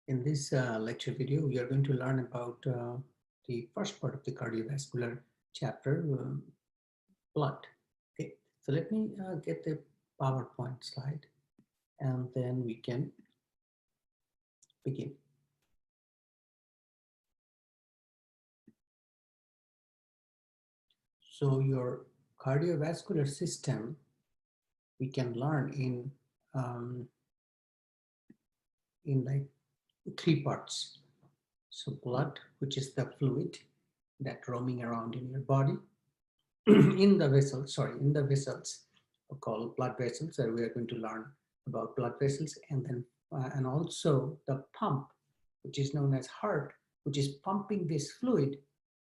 In this lecture video, we are going to learn about the first part of the cardiovascular chapter, blood. Okay, so let me get the PowerPoint slide and then we can begin. So your cardiovascular system, we can learn in like three parts. So blood, which is the fluid that roaming around in your body, in the vessels called blood vessels. So we are going to learn about blood vessels, and then and also the pump, which is known as heart, which is pumping this fluid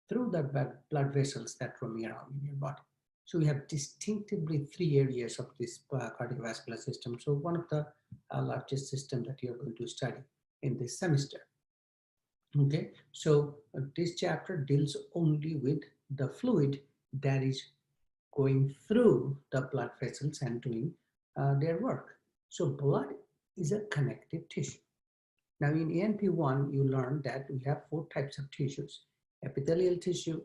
through the blood vessels that roaming around in your body. So we have distinctively three areas of this cardiovascular system. So one of the largest system that you are going to study in this semester. Okay, so this chapter deals only with the fluid that is going through the blood vessels and doing their work. So blood is a connective tissue. Now in ANP1, you learned that we have four types of tissues: epithelial tissue,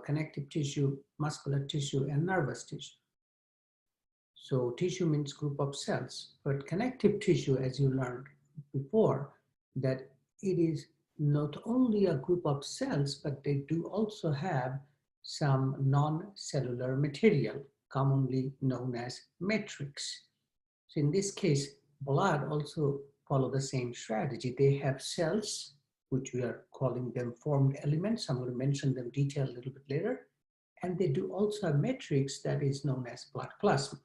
connective tissue, muscular tissue, and nervous tissue. So tissue means group of cells, but connective tissue, as you learned before, that it is not only a group of cells, but they do also have some non-cellular material, commonly known as matrix. So in this case, blood also follow the same strategy. They have cells, which we are calling them formed elements. I'm going to mention them detail a little bit later. And they do also a matrix that is known as blood plasma.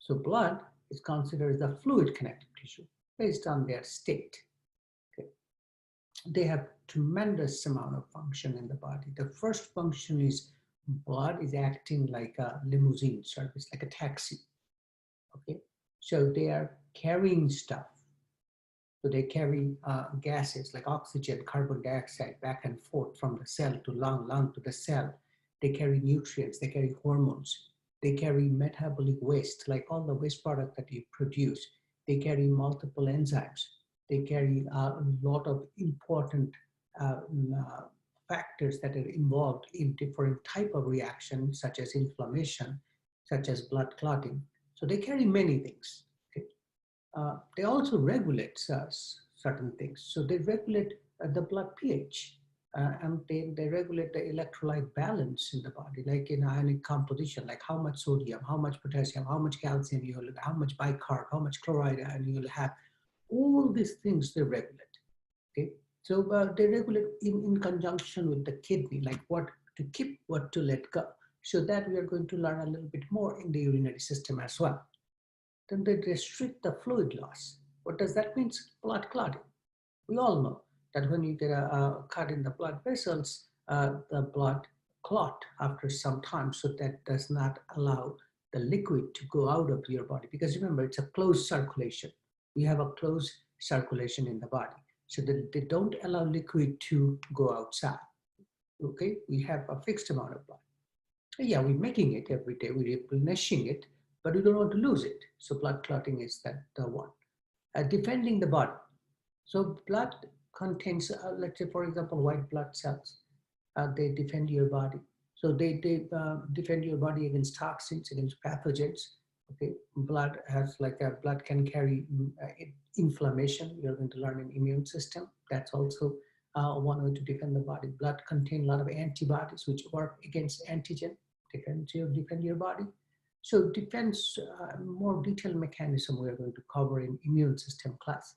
So blood is considered the fluid connective tissue based on their state. Okay. They have tremendous amount of function in the body. The first function is blood is acting like a limousine service, like a taxi. Okay, so they are carrying stuff. So they carry gases like oxygen, carbon dioxide back and forth from the cell to lung, lung to the cell. They carry nutrients, they carry hormones. They carry metabolic waste, like all the waste product that you produce. They carry multiple enzymes. They carry a lot of important factors that are involved in different type of reactions, such as inflammation, such as blood clotting. So they carry many things. Okay? They also regulate certain things. So they regulate the blood pH. And they regulate the electrolyte balance in the body, like in ionic composition, like how much sodium, how much potassium, how much calcium you will have, how much bicarb, how much chloride and you will have. All these things they regulate. Okay, so they regulate in conjunction with the kidney, like what to keep, what to let go. So that we are going to learn a little bit more in the urinary system as well. Then they restrict the fluid loss. What does that mean? Blood clotting. We all know that when you get a cut in the blood vessels, the blood clot after some time, so that does not allow the liquid to go out of your body. Because remember, it's a closed circulation. We have a closed circulation in the body, so that they don't allow liquid to go outside. Okay, we have a fixed amount of blood. Yeah, we're making it every day, we're replenishing it, but we don't want to lose it. So blood clotting is the one. Defending the body. So blood contains, let's say, for example, white blood cells. They defend your body. So they defend your body against toxins, against pathogens. Okay, blood has blood can carry inflammation. You're going to learn an immune system. That's also one way to defend the body. Blood contains a lot of antibodies which work against antigen, defend your body. So defense, more detailed mechanism we are going to cover in immune system class.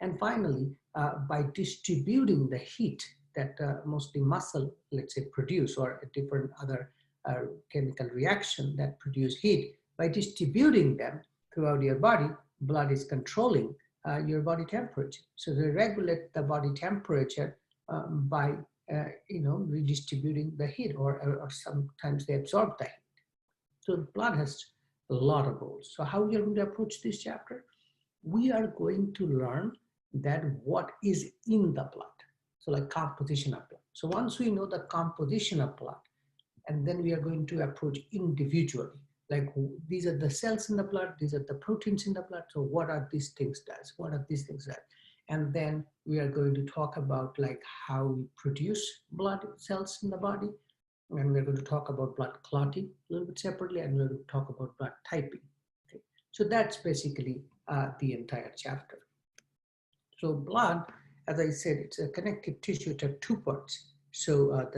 And finally, by distributing the heat that mostly muscle, let's say, produce, or a different other chemical reaction that produce heat, by distributing them throughout your body, blood is controlling your body temperature. So they regulate the body temperature by redistributing the heat, or sometimes they absorb the heat. So blood has a lot of roles. So how we are going to approach this chapter? We are going to learn that what is in the blood. So like composition of blood. So once we know the composition of blood, and then we are going to approach individually. Like these are the cells in the blood, these are the proteins in the blood. So what are these things does? What are these things that? And then we are going to talk about like how we produce blood cells in the body. And we're going to talk about blood clotting a little bit separately, and we're going to talk about blood typing. Okay. So that's basically the entire chapter. So blood, as I said, it's a connective tissue. It has two parts. So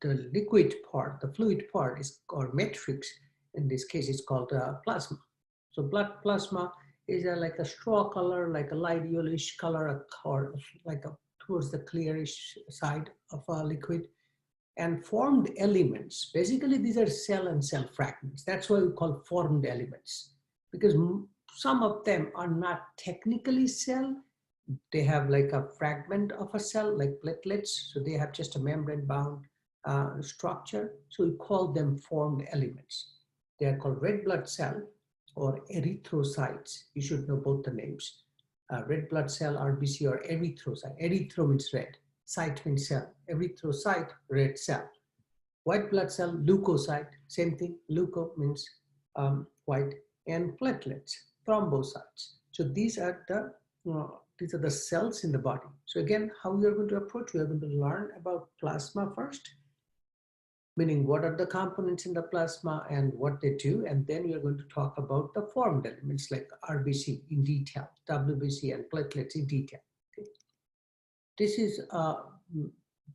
the liquid part, the fluid part is, or matrix, in this case, is called plasma. So blood plasma is like a straw color, like a light yellowish color, or like towards the clearish side of a liquid. And formed elements, basically these are cell and cell fragments. That's why we call formed elements, because some of them are not technically cell. They have like a fragment of a cell, like platelets. So they have just a membrane bound structure. So we call them formed elements. They are called red blood cell or erythrocytes. You should know both the names. Red blood cell, RBC, or erythrocyte. Erythro means red. Cyte means cell. Erythrocyte, red cell. White blood cell, leukocyte, same thing. Leuko means white. And platelets, thrombocytes. So these are the cells in the body. So again, how we are going to approach, we are going to learn about plasma first, meaning what are the components in the plasma and what they do, and then we are going to talk about the formed elements like RBC in detail, WBC and platelets in detail. Okay. This is a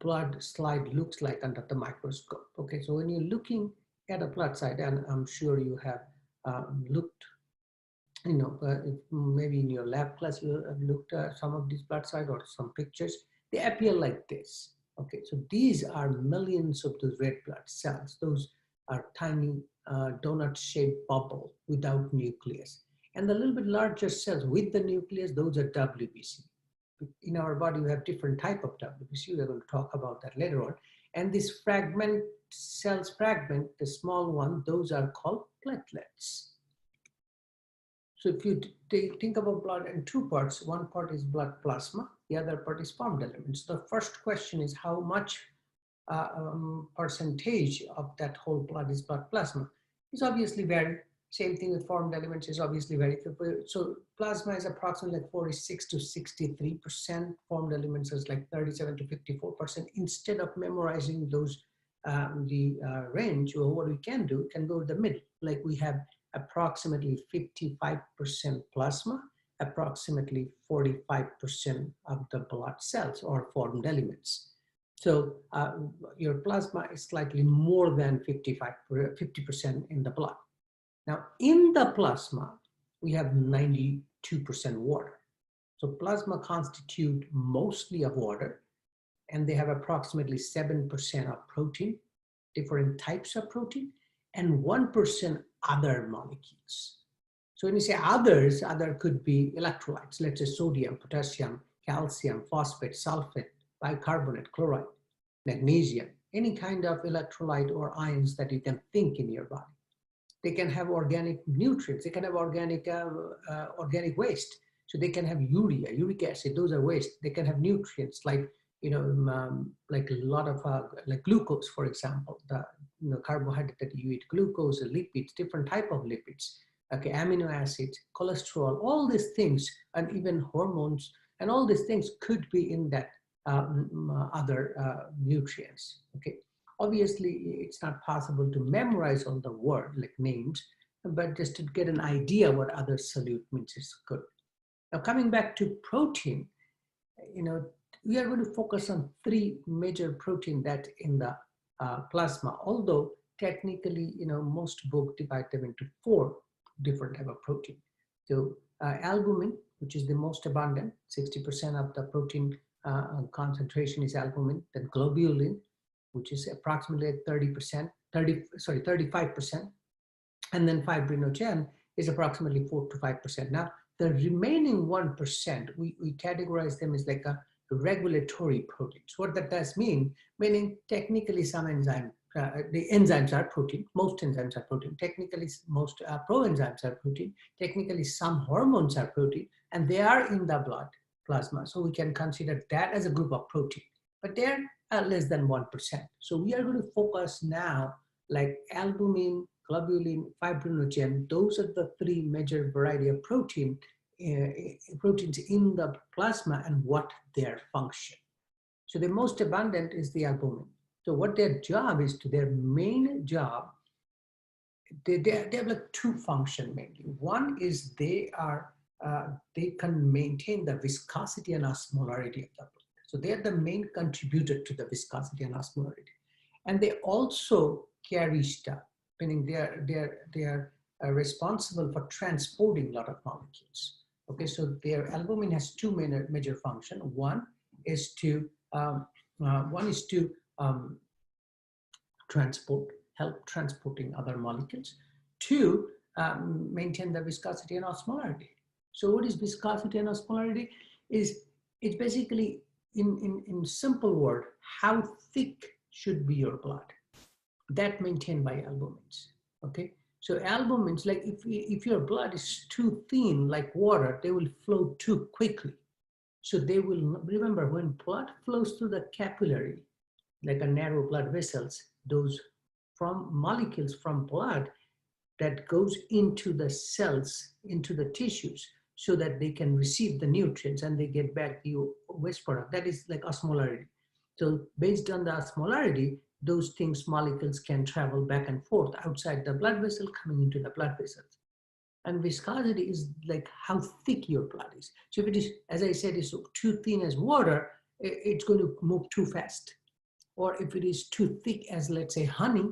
blood slide looks like under the microscope. Okay, so when you're looking at a blood slide, and I'm sure you have looked, maybe in your lab class you have looked at some of these blood slides or some pictures, they appear like this. Okay, so these are millions of those red blood cells. Those are tiny donut-shaped bubble without nucleus. And the little bit larger cells with the nucleus, those are WBC. In our body, we have different type of WBC. We're going to talk about that later on. And this fragment, cells fragment, the small one, those are called platelets. So if you think about blood in two parts, one part is blood plasma, the other part is formed elements. The first question is how much percentage of that whole blood is blood plasma? It's obviously very. Same thing with formed elements is obviously very. So plasma is approximately like 46 to 63%. Formed elements is like 37 to 54%. Instead of memorizing those, the range, or what we can do, we can go to the middle. Like we have approximately 55% plasma, approximately 45% of the blood cells or formed elements. So your plasma is slightly more than 50% in the blood. Now in the plasma, we have 92% water. So plasma constitute mostly of water, and they have approximately 7% of protein, different types of protein, and 1% other molecules. So when you say others, other could be electrolytes, let's say sodium, potassium, calcium, phosphate, sulfate, bicarbonate, chloride, magnesium, any kind of electrolyte or ions that you can think in your body. They can have organic nutrients, they can have organic waste. So they can have urea, uric acid, those are waste. They can have nutrients like, like a lot of, like glucose, for example, the carbohydrate that you eat, glucose, lipids, different type of lipids, okay, amino acids, cholesterol, all these things, and even hormones, and all these things could be in that other nutrients, okay. Obviously, it's not possible to memorize all the word, like names, but just to get an idea what other solute means is good. Now, coming back to protein, we are going to focus on three major protein that in the plasma, although technically, most books divide them into four different type of protein. So albumin, which is the most abundant, 60% of the protein concentration is albumin, then globulin, which is approximately 35%, and then fibrinogen is approximately 4 to 5%. Now, the remaining 1%, we categorize them as like a regulatory proteins. What that does mean, meaning technically some enzyme, the enzymes are protein, most enzymes are protein, technically most proenzymes are protein, technically some hormones are protein, and they are in the blood plasma. So we can consider that as a group of protein, but they're less than 1%. So we are going to focus now like albumin, globulin, fibrinogen. Those are the three major variety of protein proteins in the plasma and what their function. So the most abundant is the albumin. So what their job is, their main job, they have like two functions mainly. One is they can maintain the viscosity and osmolarity of the blood. So they are the main contributor to the viscosity and osmolarity. And they also carry stuff, meaning they are responsible for transporting a lot of molecules. Okay, so their albumin has two major functions. One is to help transporting other molecules. Two, maintain the viscosity and osmolarity. So what is viscosity and osmolarity? It's basically, in simple word, how thick should be your blood. That maintained by albumins. Okay, so albumins, like if your blood is too thin, like water, they will flow too quickly. So they will, remember, when blood flows through the capillary, like a narrow blood vessels, those from molecules from blood that goes into the cells, into the tissues, so that they can receive the nutrients and they get back the waste product. That is like osmolarity. So based on the osmolarity, those things, molecules can travel back and forth outside the blood vessel, coming into the blood vessels. And viscosity is like how thick your blood is. So if it is, as I said, is too thin as water, it's going to move too fast. Or if it is too thick as, let's say, honey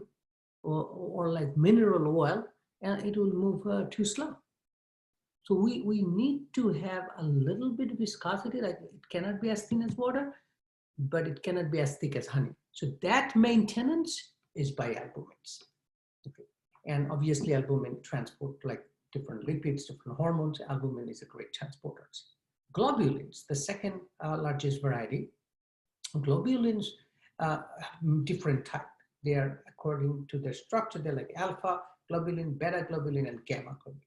or like mineral oil, it will move too slow. So we need to have a little bit of viscosity, like it cannot be as thin as water, but it cannot be as thick as honey. So that maintenance is by albumins. Okay. And obviously albumin transport like different lipids, different hormones. Albumin is a great transporter. Globulins, the second largest variety. Globulins, different type. They are according to their structure. They're like alpha globulin, beta globulin, and gamma globulin.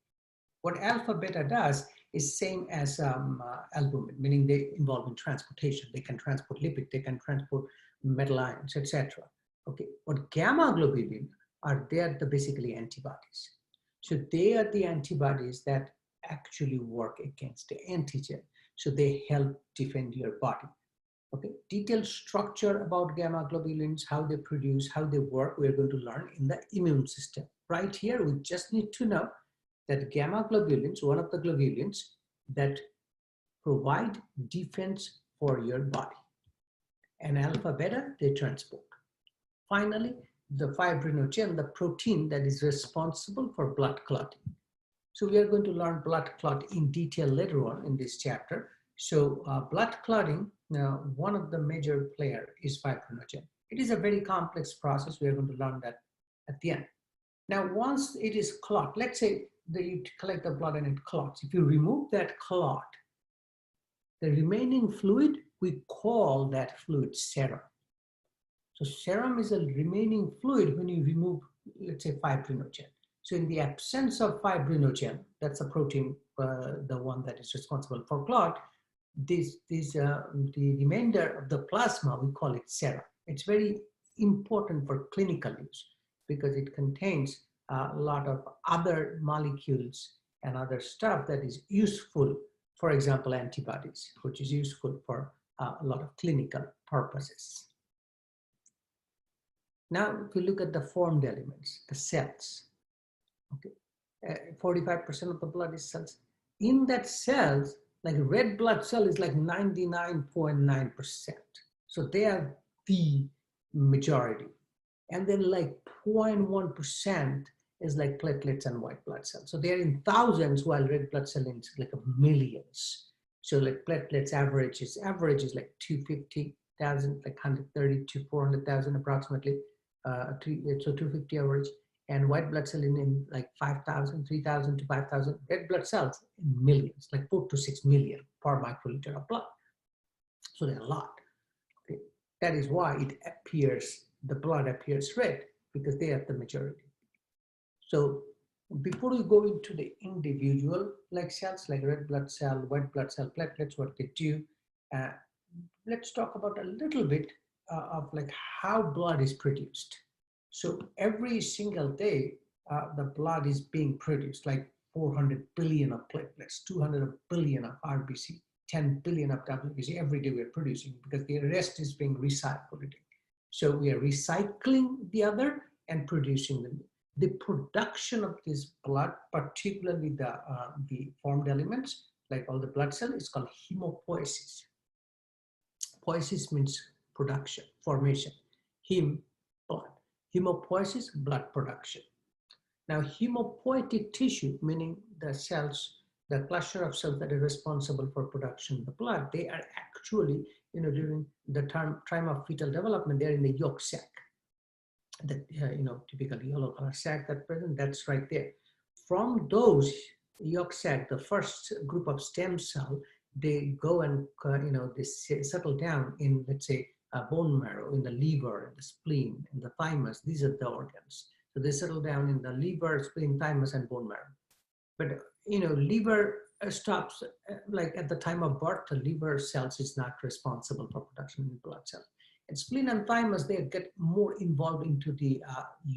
What alpha beta does is same as albumin, meaning they involve in transportation. They can transport lipid, they can transport metal ions, etc. Okay, what gamma globulin are, they are the basically antibodies. So they are the antibodies that actually work against the antigen. So they help defend your body. Okay, detailed structure about gamma globulins, how they produce, how they work, we're going to learn in the immune system. Right here, we just need to know that gamma globulins, one of the globulins that provide defense for your body. And alpha beta, they transport. Finally, the fibrinogen, the protein that is responsible for blood clotting. So we are going to learn blood clot in detail later on in this chapter. So blood clotting, one of the major player is fibrinogen. It is a very complex process. We are going to learn that at the end. Now, once it is clot, let's say that you collect the blood and it clots. If you remove that clot, the remaining fluid, we call that fluid serum. So serum is a remaining fluid when you remove, let's say, fibrinogen. So in the absence of fibrinogen, that's a protein, the one that is responsible for clot, the remainder of the plasma, we call it serum. It's very important for clinical use because it contains a lot of other molecules and other stuff that is useful, for example, antibodies, which is useful for a lot of clinical purposes. Now, if you look at the formed elements, the cells, okay, 45% of the blood is cells. In that cells, like red blood cell is like 99.9%. So they are the majority. And then like 0.1% is like platelets and white blood cells. So they're in thousands, while red blood cell is like millions. So like platelets average is like 250,000, like 130 to 400,000 approximately. So 250 average. And white blood cell in like 5,000, 3,000 to 5,000. Red blood cells in millions, like 4 to 6 million per microliter of blood. So they're a lot. Okay. That is why it appears, the blood appears red, because they are the majority. So before we go into the individual like cells, like red blood cell, white blood cell, platelets, what they do, let's talk about a little bit of like how blood is produced. So every single day, the blood is being produced. Like 400 billion of platelets, 200 billion of RBC, 10 billion of WBC every day we're producing, because the rest is being recycled. So we are recycling the other and producing them. The production of this blood, particularly the formed elements, like all the blood cells, is called hemopoiesis. Poiesis means production, formation. Hem, blood. Hemopoiesis, blood production. Now, hemopoietic tissue, meaning the cells, the cluster of cells that are responsible for production of the blood, they are actually, during the time of fetal development, they're in the yolk sac. That, typical yellow color sac that present, that's right there. From those yolk sac, the first group of stem cell, they go and, they settle down in, let's say, bone marrow, in the liver, in the spleen, in the thymus. These are the organs. So they settle down in the liver, spleen, thymus, and bone marrow. But, liver stops, like at the time of birth, the liver cells is not responsible for production of blood cells. And spleen and thymus, they get more involved into the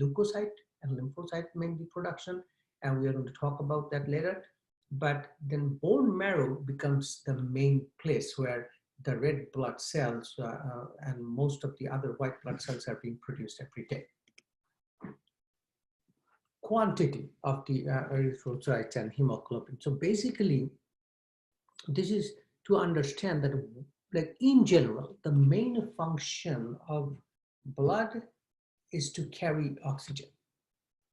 leukocyte and lymphocyte mainly production. And we are going to talk about that later. But then bone marrow becomes the main place where the red blood cells and most of the other white blood cells are being produced every day. Quantity of the erythrocytes and hemoglobin. So basically, this is to understand that, like in general, the main function of blood is to carry oxygen.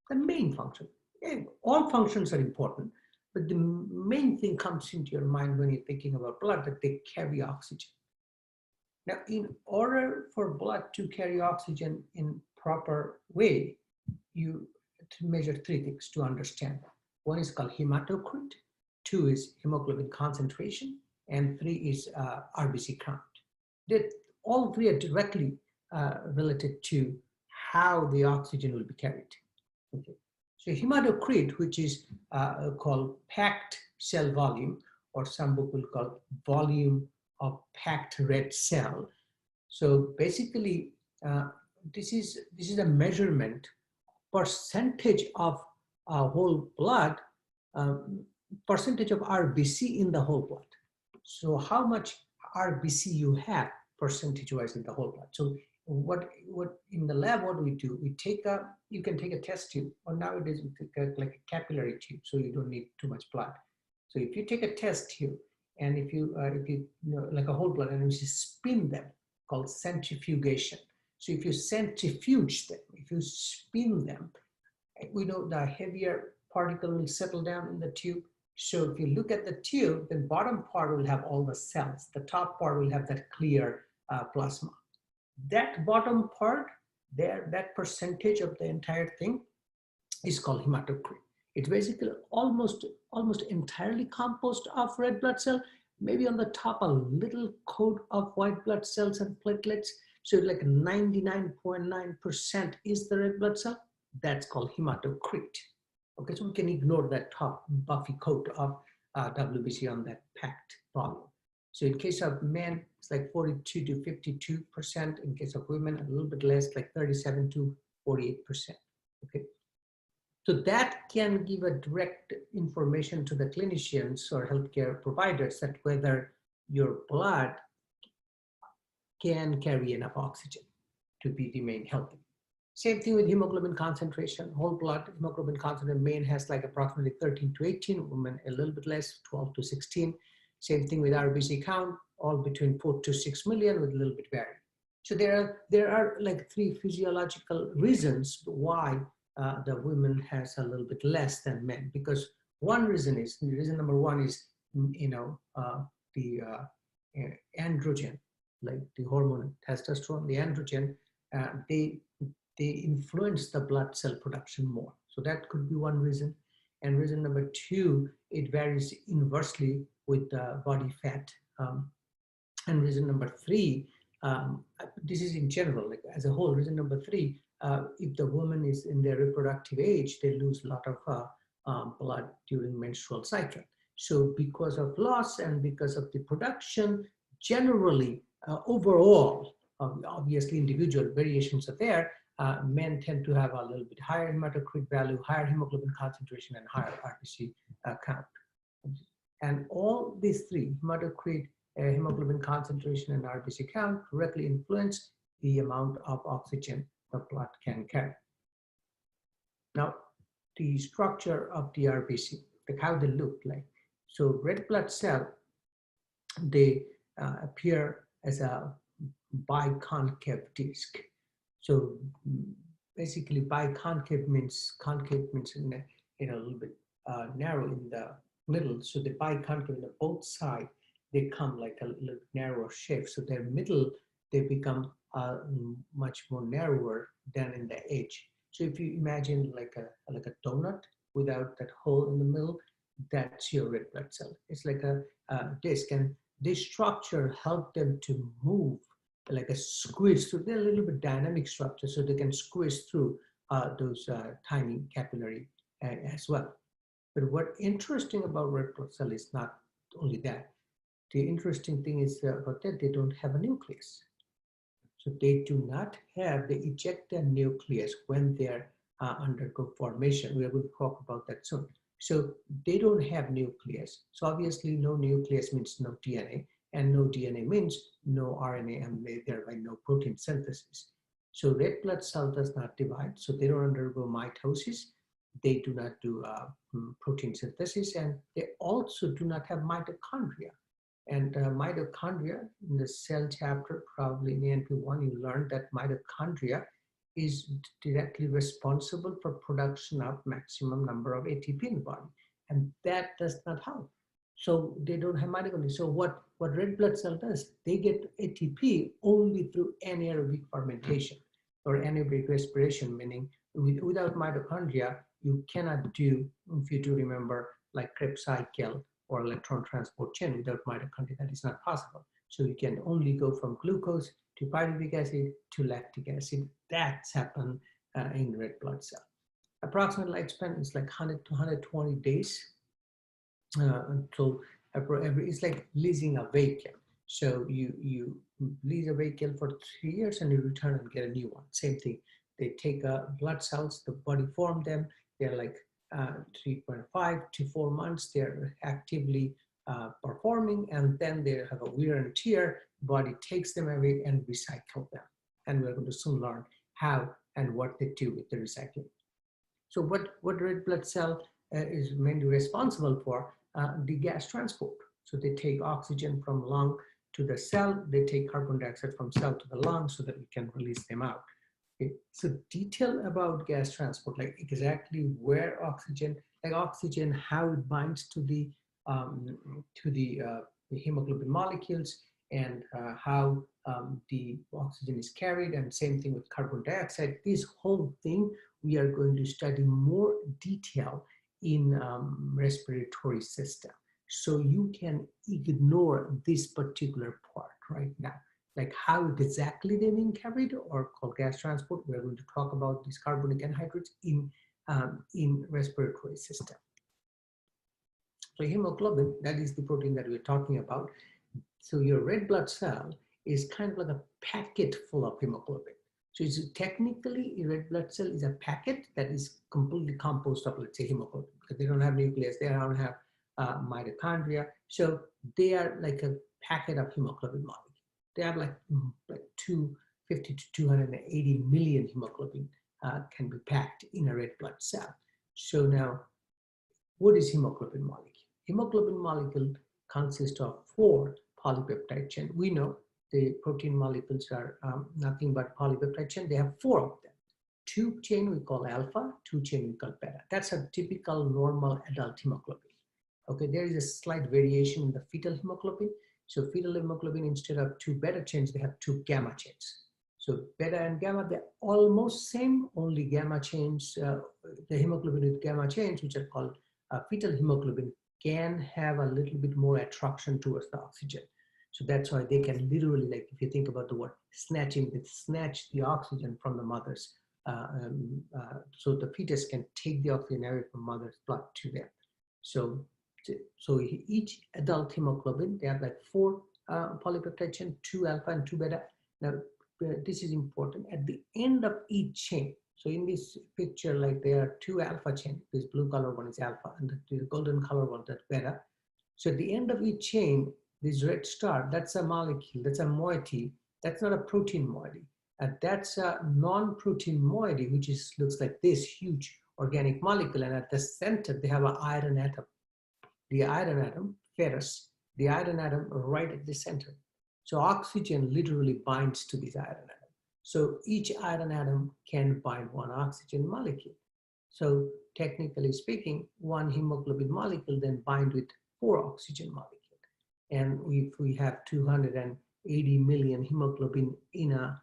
The main function. All functions are important, but the main thing comes into your mind when you're thinking about blood, that they carry oxygen. Now, in order for blood to carry oxygen in proper way, you measure three things to understand. One is called hematocrit, two is hemoglobin concentration, and three is RBC count. All three are directly related to how the oxygen will be carried. Okay. So hematocrit, which is called packed cell volume, or some book will call volume of packed red cell. So basically, this is a measurement percentage of whole blood, percentage of RBC in the whole blood. So how much RBC you have percentage-wise in the whole blood. So what in the lab, what we do, you can take a test tube, or nowadays we take like a capillary tube, so you don't need too much blood. So if you take a test tube, and if you like a whole blood, and you spin them, called centrifugation. So if you centrifuge them, if you spin them, we know the heavier particle will settle down in the tube. So if you look at the tube, the bottom part will have all the cells. The top part will have that clear plasma. That bottom part, there, that percentage of the entire thing is called hematocrit. It's basically almost entirely composed of red blood cell, maybe on the top a little coat of white blood cells and platelets. So like 99.9% is the red blood cell. That's called hematocrit. Okay, so we can ignore that top buffy coat of WBC on that packed volume. So in case of men, it's like 42 to 52%. In case of women, a little bit less, like 37 to 48%. Okay. So that can give a direct information to the clinicians or healthcare providers that whether your blood can carry enough oxygen to be remain healthy. Same thing with hemoglobin concentration. Whole blood hemoglobin concentration, men has like approximately 13 to 18, women a little bit less, 12 to 16. Same thing with RBC count, all between 4 to 6 million with a little bit vary. So there are like three physiological reasons why the women has a little bit less than men. Because reason number one is, the androgen, like the hormone testosterone, the androgen, they influence the blood cell production more. So that could be one reason. And reason number two, it varies inversely with body fat. And reason number three, this is in general, like as a whole. Reason number three, if the woman is in their reproductive age, they lose a lot of blood during menstrual cycle. So because of loss and because of the production, generally, overall, obviously individual variations are there, men tend to have a little bit higher hematocrit value, higher hemoglobin concentration, and higher RBC count. And all these three, hematocrit, hemoglobin concentration, and RBC count, directly influence the amount of oxygen the blood can carry. Now, the structure of the RBC, like how they look like. So red blood cell, they appear as a biconcave disc. So basically biconcave means in a little bit narrow in the middle. So the biconcave on both sides, they come like a little narrow shape. So their middle, they become much more narrower than in the edge. So if you imagine like a donut without that hole in the middle, that's your red blood cell. It's like a disc, and this structure helps them to move like a squeeze through. They're a little bit dynamic structure, so they can squeeze through those tiny capillary as well. But what interesting about red blood cell is not only that. The interesting thing is about that they don't have a nucleus. So they do not have the ejecta nucleus when they're undergo formation. We are going to talk about that soon. So they don't have nucleus. So obviously no nucleus means no DNA, and no DNA means no RNA and thereby no protein synthesis. So red blood cell does not divide, so they don't undergo mitosis. They do not do protein synthesis, and they also do not have mitochondria. And mitochondria, in the cell chapter, probably in NP1, you learned that mitochondria is directly responsible for production of maximum number of ATP in the body. And that does not help. So they don't have mitochondria. So what red blood cell does, they get ATP only through anaerobic fermentation or anaerobic respiration, meaning without mitochondria, you cannot do, if you do remember, like Krebs cycle or electron transport chain. Without mitochondria, that is not possible. So you can only go from glucose to pyruvic acid to lactic acid. That's happened in red blood cell. Approximate lifespan is like 100 to 120 days. So it's like leasing a vehicle. So you lease a vehicle for 3 years and you return and get a new one. Same thing. They take blood cells, the body form them. They're like 3.5 to 4 months. They're actively performing, and then they have a wear and tear. Body takes them away and recycle them. And we're going to soon learn how and what they do with the recycling. So what red blood cell is mainly responsible for, the gas transport. So they take oxygen from lung to the cell, they take carbon dioxide from cell to the lung so that we can release them out. Okay. So detail about gas transport, like exactly where oxygen, how it binds to the hemoglobin molecules, and how the oxygen is carried, and same thing with carbon dioxide. This whole thing we are going to study more detail in respiratory system. So you can ignore this particular part right now, like how exactly they're being carried or called gas transport. We're going to talk about these carbonic anhydrates in respiratory system. So hemoglobin, that is the protein that we're talking about. So your red blood cell is kind of like a packet full of hemoglobin. So it's technically, a red blood cell is a packet that is completely composed of, let's say, hemoglobin, because they don't have nucleus, they don't have mitochondria. So they are like a packet of hemoglobin molecules. They have like 250 to 280 million hemoglobin can be packed in a red blood cell. So now, what is hemoglobin molecule? Hemoglobin molecule consists of 4 polypeptide chains. We know the protein molecules are nothing but polypeptide chain. They have 4 of them. 2 chain we call alpha, 2 chain we call beta. That's a typical normal adult hemoglobin. Okay, there is a slight variation in the fetal hemoglobin. So fetal hemoglobin, instead of 2 beta chains, they have 2 gamma chains. So beta and gamma, they're almost same, only gamma chains, the hemoglobin with gamma chains, which are called fetal hemoglobin, can have a little bit more attraction towards the oxygen. So that's why they can literally, like if you think about the word snatching, they snatch the oxygen from the mother's, so the fetus can take the oxygen away from mother's blood to them. So each adult hemoglobin, they have like 4 polypeptide chain, 2 alpha and 2 beta. Now this is important, at the end of each chain. So in this picture, like there are two alpha chain. This blue color one is alpha, and the golden color one, that's beta. So at the end of each chain, this red star, that's a molecule, that's a moiety. That's not a protein moiety. That's a non-protein moiety, which looks like this huge organic molecule. And at the center, they have an iron atom. The iron atom, ferrous, the iron atom right at the center. So oxygen literally binds to this iron atom. So each iron atom can bind one oxygen molecule. So technically speaking, one hemoglobin molecule then bind with 4 oxygen molecules. And if we have 280 million hemoglobin in a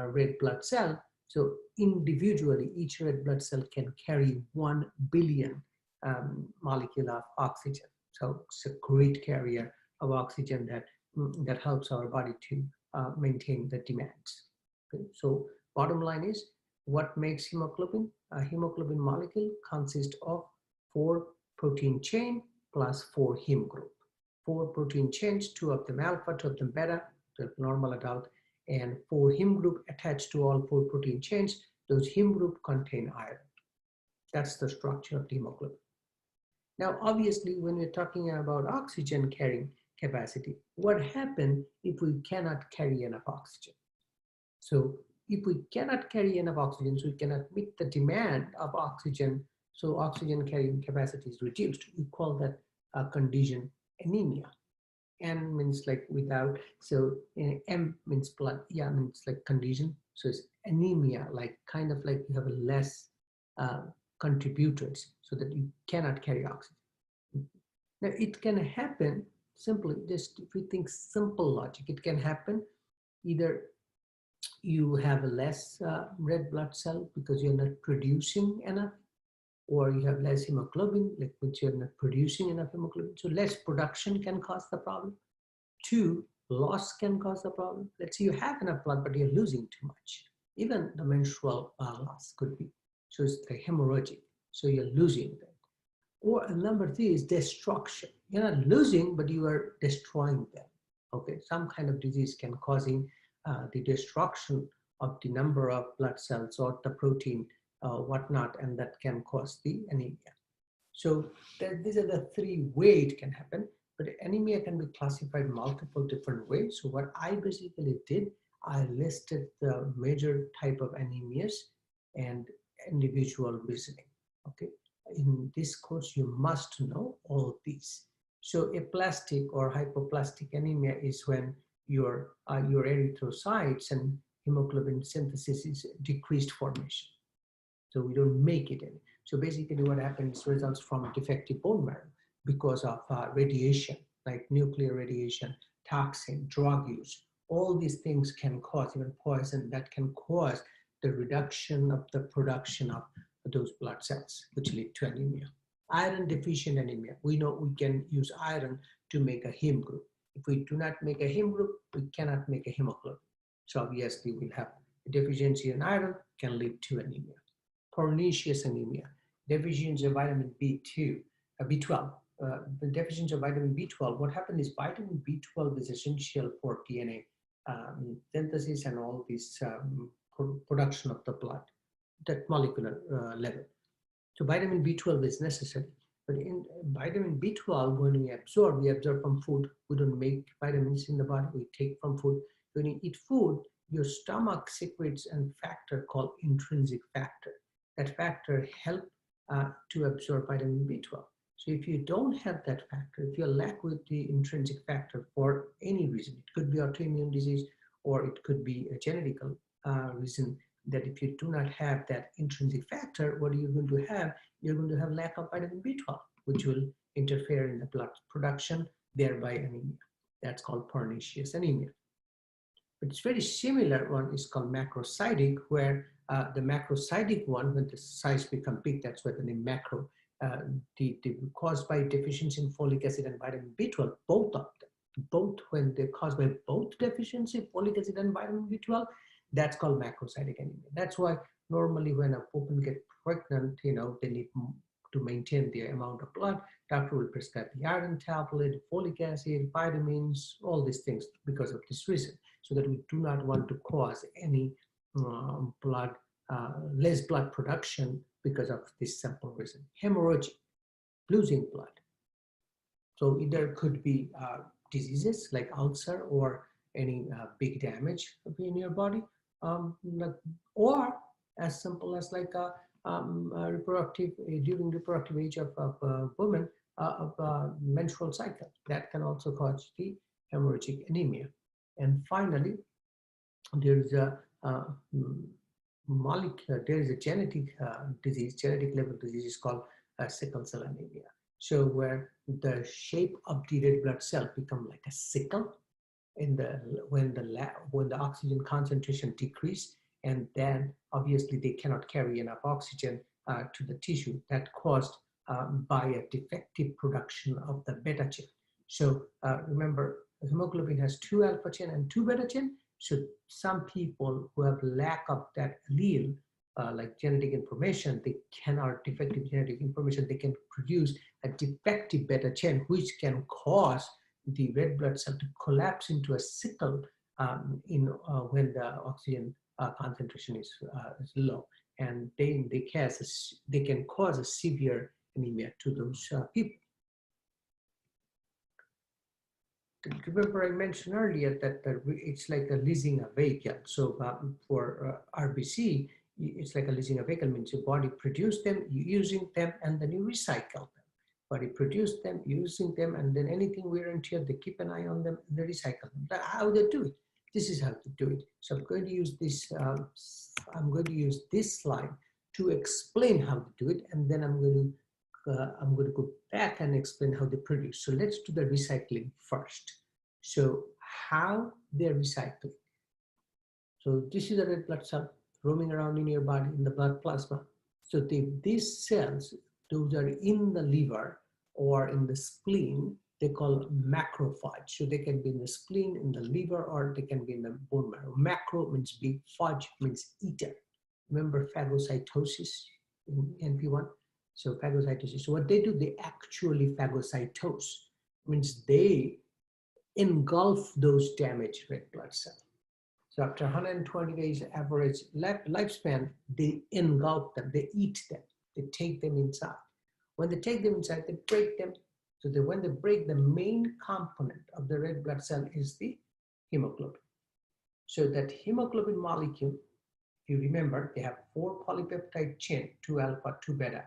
red blood cell, so individually each red blood cell can carry 1 billion molecule of oxygen. So it's a great carrier of oxygen that helps our body to maintain the demands. Okay. So bottom line is, what makes hemoglobin? A hemoglobin molecule consists of 4 protein chain plus 4 heme group. 4 protein chains, 2 of them alpha, 2 of them beta, the normal adult, and 4 heme group attached to all 4 protein chains. Those heme group contain iron. That's the structure of the hemoglobin. Now, obviously, when we're talking about oxygen carrying capacity, what happens if we cannot carry enough oxygen? So if we cannot carry enough oxygen, so we cannot meet the demand of oxygen, so oxygen carrying capacity is reduced. We call that a condition anemia. N means like without, so M means blood, yeah means like condition. So it's anemia, like kind of like you have less contributors so that you cannot carry oxygen. Now it can happen simply, just if we think simple logic, it can happen either you have a less red blood cell because you're not producing enough, or you have less hemoglobin, like which you're not producing enough hemoglobin. So less production can cause the problem. 2, loss can cause the problem. Let's say you have enough blood, but you're losing too much. Even the menstrual loss could be. So it's the hemorrhagic. So you're losing that. Or number 3 is destruction. You're not losing, but you are destroying them. Okay, some kind of disease can causing the destruction of the number of blood cells or the protein, whatnot, and that can cause the anemia. So these are the 3 ways it can happen. But anemia can be classified multiple different ways. So what I basically did, I listed the major type of anemias and individual reasoning. Okay, in this course you must know all these. So aplastic or hypoplastic anemia is when your erythrocytes and hemoglobin synthesis is decreased formation. So we don't make it any. So basically what happens results from defective bone marrow because of radiation, like nuclear radiation, toxin, drug use. All these things can cause, even poison, that can cause the reduction of the production of those blood cells, which lead to anemia. Iron deficient anemia. We know we can use iron to make a heme group. If we do not make a heme group, we cannot make a hemoglobin. So obviously we'll have a deficiency in iron can lead to anemia. Pernicious anemia, deficiency of vitamin B2, B12. The deficiency of vitamin B12, what happens is vitamin B12 is essential for DNA synthesis and all this production of the blood, that molecular level. So vitamin B12 is necessary. But in vitamin B12, when we absorb from food. We don't make vitamins in the body, we take from food. When you eat food, your stomach secretes a factor called intrinsic factor. That factor helps to absorb vitamin B12. So if you don't have that factor, if you lack with the intrinsic factor for any reason, it could be autoimmune disease or it could be a genetic reason, that if you do not have that intrinsic factor, what are you going to have? You're going to have lack of vitamin B12, which will interfere in the blood production, thereby anemia. That's called pernicious anemia. But it's very similar one is called macrocytic, where the macrocytic one, when the size become big, that's why the name macro, caused by deficiency in folic acid and vitamin B12, both of them, both when they're caused by both deficiency, folic acid and vitamin B12, that's called macrocytic anemia. That's why normally when a woman gets pregnant, they need to maintain the amount of blood, doctor will prescribe the iron tablet, folic acid, vitamins, all these things because of this reason, so that we do not want to cause any less blood production because of this simple reason. Hemorrhage, losing blood. So there could be diseases like ulcer or any big damage in your body, or as simple as like during reproductive age of women, menstrual cycle. That can also cause the hemorrhagic anemia. And finally, there is a there is a genetic disease, genetic level disease is called sickle cell anemia. So where the shape of the red blood cell become like a sickle in when the oxygen concentration decrease, and then obviously they cannot carry enough oxygen to the tissue, that caused by a defective production of the beta chain. So remember, hemoglobin has 2 alpha chain and 2 beta chain. So some people who have lack of that allele, like genetic information, they cannot, defective genetic information, they can produce a defective beta chain, which can cause the red blood cell to collapse into a sickle when the oxygen concentration is low, and they can cause a severe anemia to those people. Remember, I mentioned earlier that it's like a leasing a vehicle. So for RBC, it's like a leasing a vehicle, means your body produce them, you using them, and then you recycle them. Body produce them, using them, and then anything wear and tear, they keep an eye on them, and they recycle them. That's how they do it. This is how to do it. So I'm going to use this. I'm going to use this slide to explain how to do it, and then I'm going to go back and explain how they produce. So let's do the recycling first. So how they're recycling. So this is a red blood cell roaming around in your body in the blood plasma. So these cells, those are in the liver or in the spleen, they call macrophage. So they can be in the spleen, in the liver, or they can be in the bone marrow. Macro means big, phage means eater. Remember phagocytosis in NP1? So phagocytosis. So what they do, they actually phagocytose, means they engulf those damaged red blood cells. So after 120 days average lifespan, they engulf them, they eat them, they take them inside. When they take them inside, they break them. So when they break, the main component of the red blood cell is the hemoglobin. So that hemoglobin molecule, if you remember, they have 4 polypeptide chain, 2 alpha, 2 beta.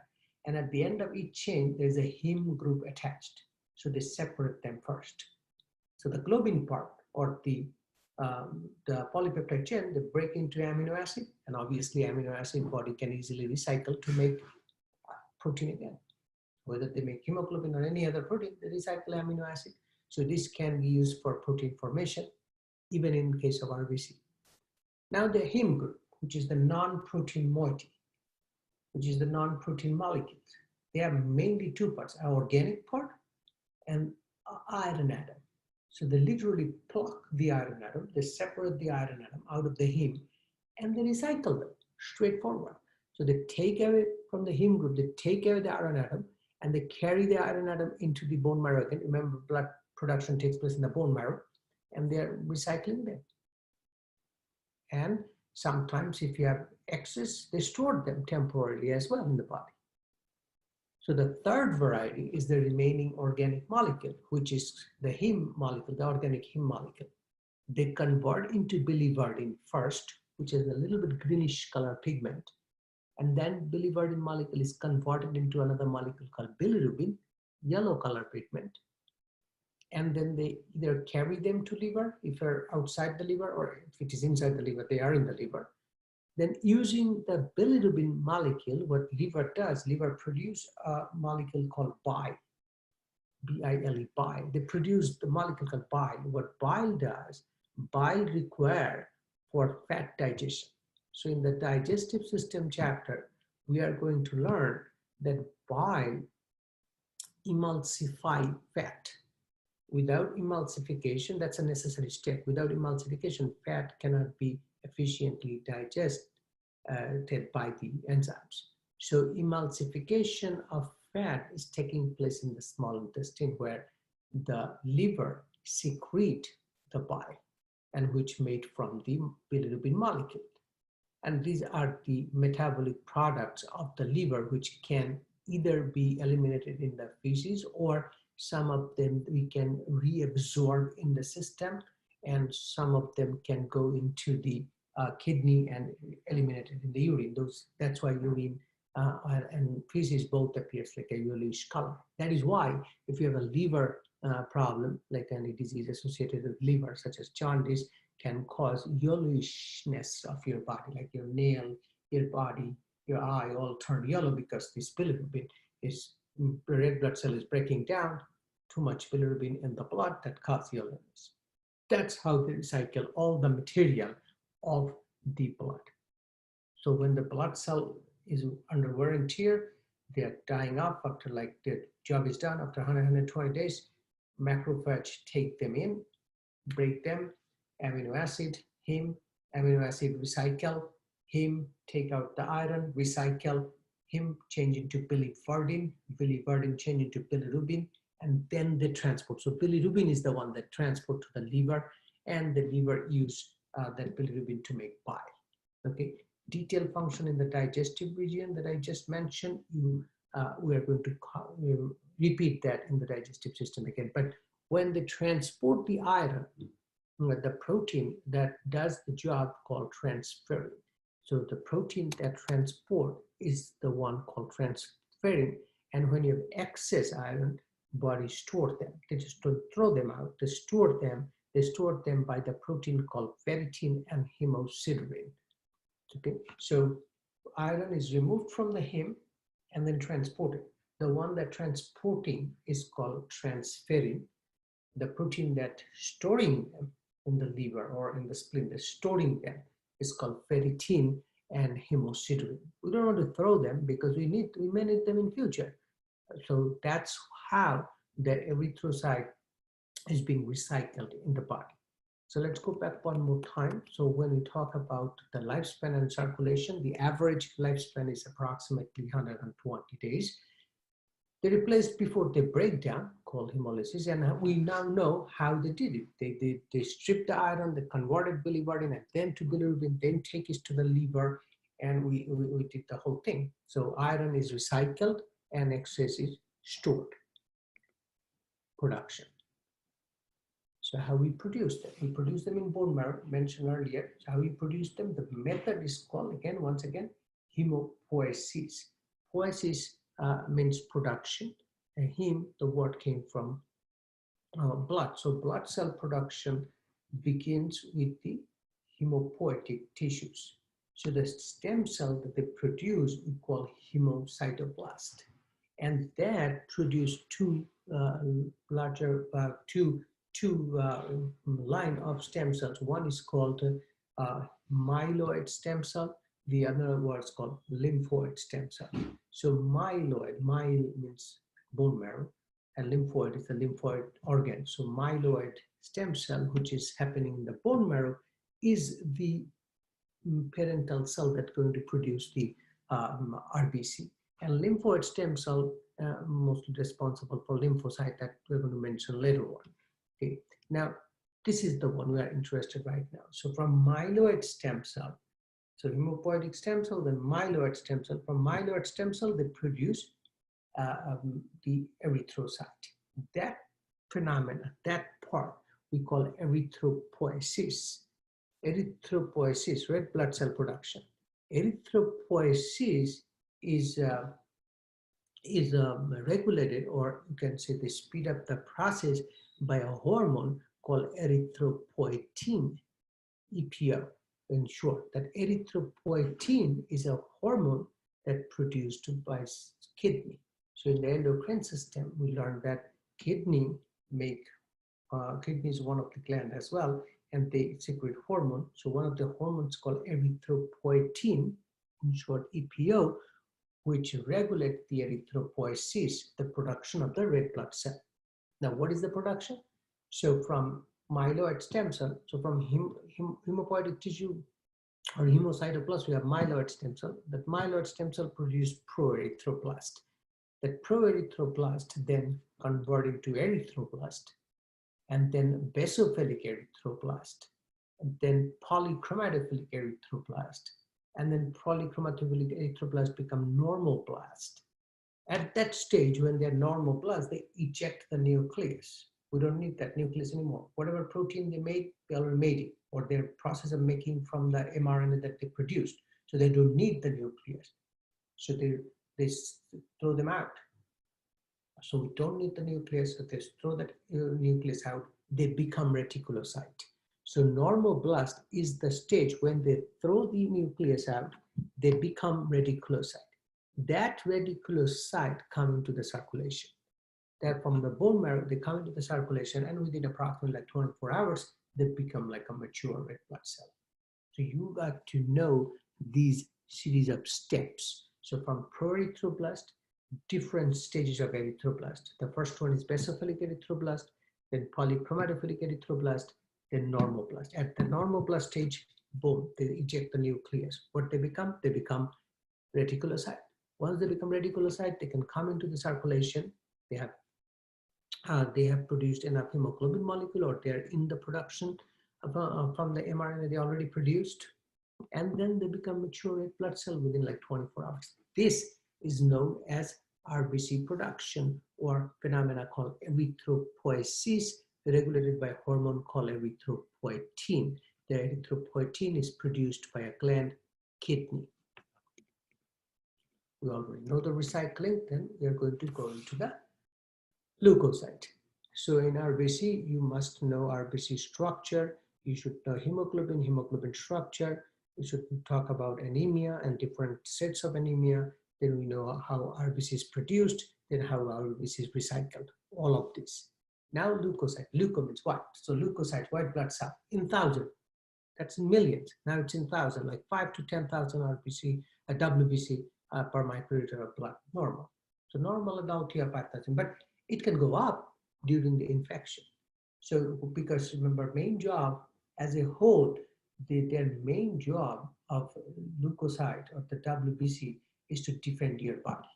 And at the end of each chain, there's a heme group attached. So they separate them first. So the globin part, or the polypeptide chain, they break into amino acid, and obviously amino acid body can easily recycle to make protein again. Whether they make hemoglobin or any other protein, they recycle amino acid. So this can be used for protein formation, even in case of RBC. Now the heme group, which is the non-protein moiety, which is the non-protein molecules. They have mainly 2 parts, an organic part and iron atom. So they literally pluck the iron atom, they separate the iron atom out of the heme, and they recycle them straightforward. So they take away from the heme group, they take away the iron atom, and they carry the iron atom into the bone marrow again. Remember, blood production takes place in the bone marrow, and they're recycling them. And sometimes if you have excess, they store them temporarily as well in the body. So the third variety is the remaining organic molecule, which is the heme molecule, the organic heme molecule. They convert into biliverdin first, which is a little bit greenish color pigment. And then biliverdin molecule is converted into another molecule called bilirubin, yellow color pigment. And then they either carry them to liver, if they're outside the liver, or if it is inside the liver, they are in the liver. Then using the bilirubin molecule, what liver does, liver produce a molecule called bile, B-I-L-E, bile. They produce the molecule called bile. What bile does, bile require for fat digestion. So in the digestive system chapter, we are going to learn that bile emulsify fat. Without emulsification, that's a necessary step. Without emulsification, fat cannot be efficiently digested by the enzymes. So emulsification of fat is taking place in the small intestine where the liver secrete the bile and which made from the bilirubin molecule. And these are the metabolic products of the liver which can either be eliminated in the feces or some of them we can reabsorb in the system and some of them can go into the kidney and eliminated in the urine. That's why urine and feces both appears like a yellowish color. That is why if you have a liver problem, like any disease associated with liver, such as jaundice, can cause yellowishness of your body, like your nail, your body, your eye all turn yellow because this bilirubin is, red blood cell is breaking down too much bilirubin in the blood that causes yellowness. That's how they recycle all the material of the blood. So when the blood cell is under wear and tear, they're dying off after like their job is done after 100, 120 days, macrophage take them in, break them, amino acid, heme, amino acid recycle, heme, take out the iron, recycle, heme, change into biliverdin, biliverdin change into bilirubin, and then they transport. So bilirubin is the one that transport to the liver, and the liver use that bilirubin to make bile. Okay, detailed function in the digestive region that I just mentioned, we are going to repeat that in the digestive system again. But when they transport the iron, the protein that does the job called transferrin. So the protein that transport is the one called transferrin. And when you have excess iron, body store them. They just don't throw them out. They store them. They store them by the protein called ferritin and hemosiderin. Okay, so iron is removed from the heme and then transported. The one that transporting is called transferrin. The protein that storing them in the liver or in the spleen, the storing them is called ferritin and hemosiderin. We don't want to throw them because we may need them in future. So that's how the erythrocyte is being recycled in the body. So let's go back one more time. So when we talk about the lifespan and circulation, the average lifespan is approximately 120 days. They replaced before they break down, called hemolysis, and we now know how they did it. They stripped the iron, they converted biliverdin, and then to bilirubin, then take it to the liver, and we did the whole thing. So iron is recycled and excess is stored. Production. So how we produce them? We produce them in bone marrow, mentioned earlier. So how we produce them? The method is called, once again, hemopoiesis. Poiesis means production, and heme, the word came from blood. So blood cell production begins with the hemopoietic tissues. So the stem cell that they produce we call hemocytoblast, and that produce two line of stem cells. One is called myeloid stem cell. The other one is called lymphoid stem cell. So myeloid, myle means bone marrow, and lymphoid is the lymphoid organ. So myeloid stem cell, which is happening in the bone marrow, is the parental cell that's going to produce the RBC. And lymphoid stem cell mostly responsible for lymphocyte that we're going to mention later on. Okay, now this is the one we are interested right now. So from myeloid stem cell, so hemopoietic stem cell, then myeloid stem cell. From myeloid stem cell, they produce the erythrocyte. That phenomena, that part, we call erythropoiesis. Erythropoiesis, red blood cell production. Erythropoiesis is regulated, or you can say they speed up the process by a hormone called erythropoietin, EPO. In short, that erythropoietin is a hormone that produced by kidney. So in the endocrine system, we learned that kidney is one of the gland as well, and they secrete hormone. So one of the hormones called erythropoietin, in short EPO, which regulate the erythropoiesis, the production of the red blood cell. Now, what is the production? So from myeloid stem cell, so from hemopoietic tissue or hemocytoblast, we have myeloid stem cell. That myeloid stem cell produce proerythroblast. That proerythroblast then convert into erythroblast, and then basophilic erythroblast, and then polychromatophilic erythroblast, and then polychromatophilic erythroblast become normal blast. At that stage, when they're normal blast, they eject the nucleus. We don't need that nucleus anymore. Whatever protein they made, they already made it, or their process of making from the mRNA that they produced. So they don't need the nucleus. So they throw them out. So we don't need the nucleus, so they throw that nucleus out, they become reticulocyte. So normal blast is the stage when they throw the nucleus out, they become reticulocyte. That reticulocyte come into the circulation. That from the bone marrow, they come into the circulation, and within approximately like 24 hours, they become like a mature red blood cell. So you got to know these series of steps. So from proerythroblast, different stages of erythroblast. The first one is basophilic erythroblast, then polychromatophilic erythroblast, then normal blast. At the normal blast stage, boom, they eject the nucleus. What they become? They become reticulocyte. Once they become reticulocyte, they can come into the circulation. They have produced enough hemoglobin molecule, or they're in the production of, from the mRNA they already produced, and then they become mature red blood cell within like 24 hours. This is known as RBC production, or phenomena called erythropoiesis, regulated by a hormone called erythropoietin. The erythropoietin is produced by a gland, kidney. We already know the recycling, then we are going to go into the leukocyte. So in RBC, you must know RBC structure. You should know hemoglobin structure. We should talk about anemia and different sets of anemia. Then we know how RBC is produced, then how RBC is recycled, all of this. Now leukocyte, leuko means white. So leukocyte, white blood cell, in thousand. That's in millions. Now it's in thousand, like 5 to 10,000 RBC, WBC per microliter of blood, normal. So normal adult here 5,000, but it can go up during the infection. So because remember, main job as a whole, their main job of leukocyte or the WBC is to defend your body.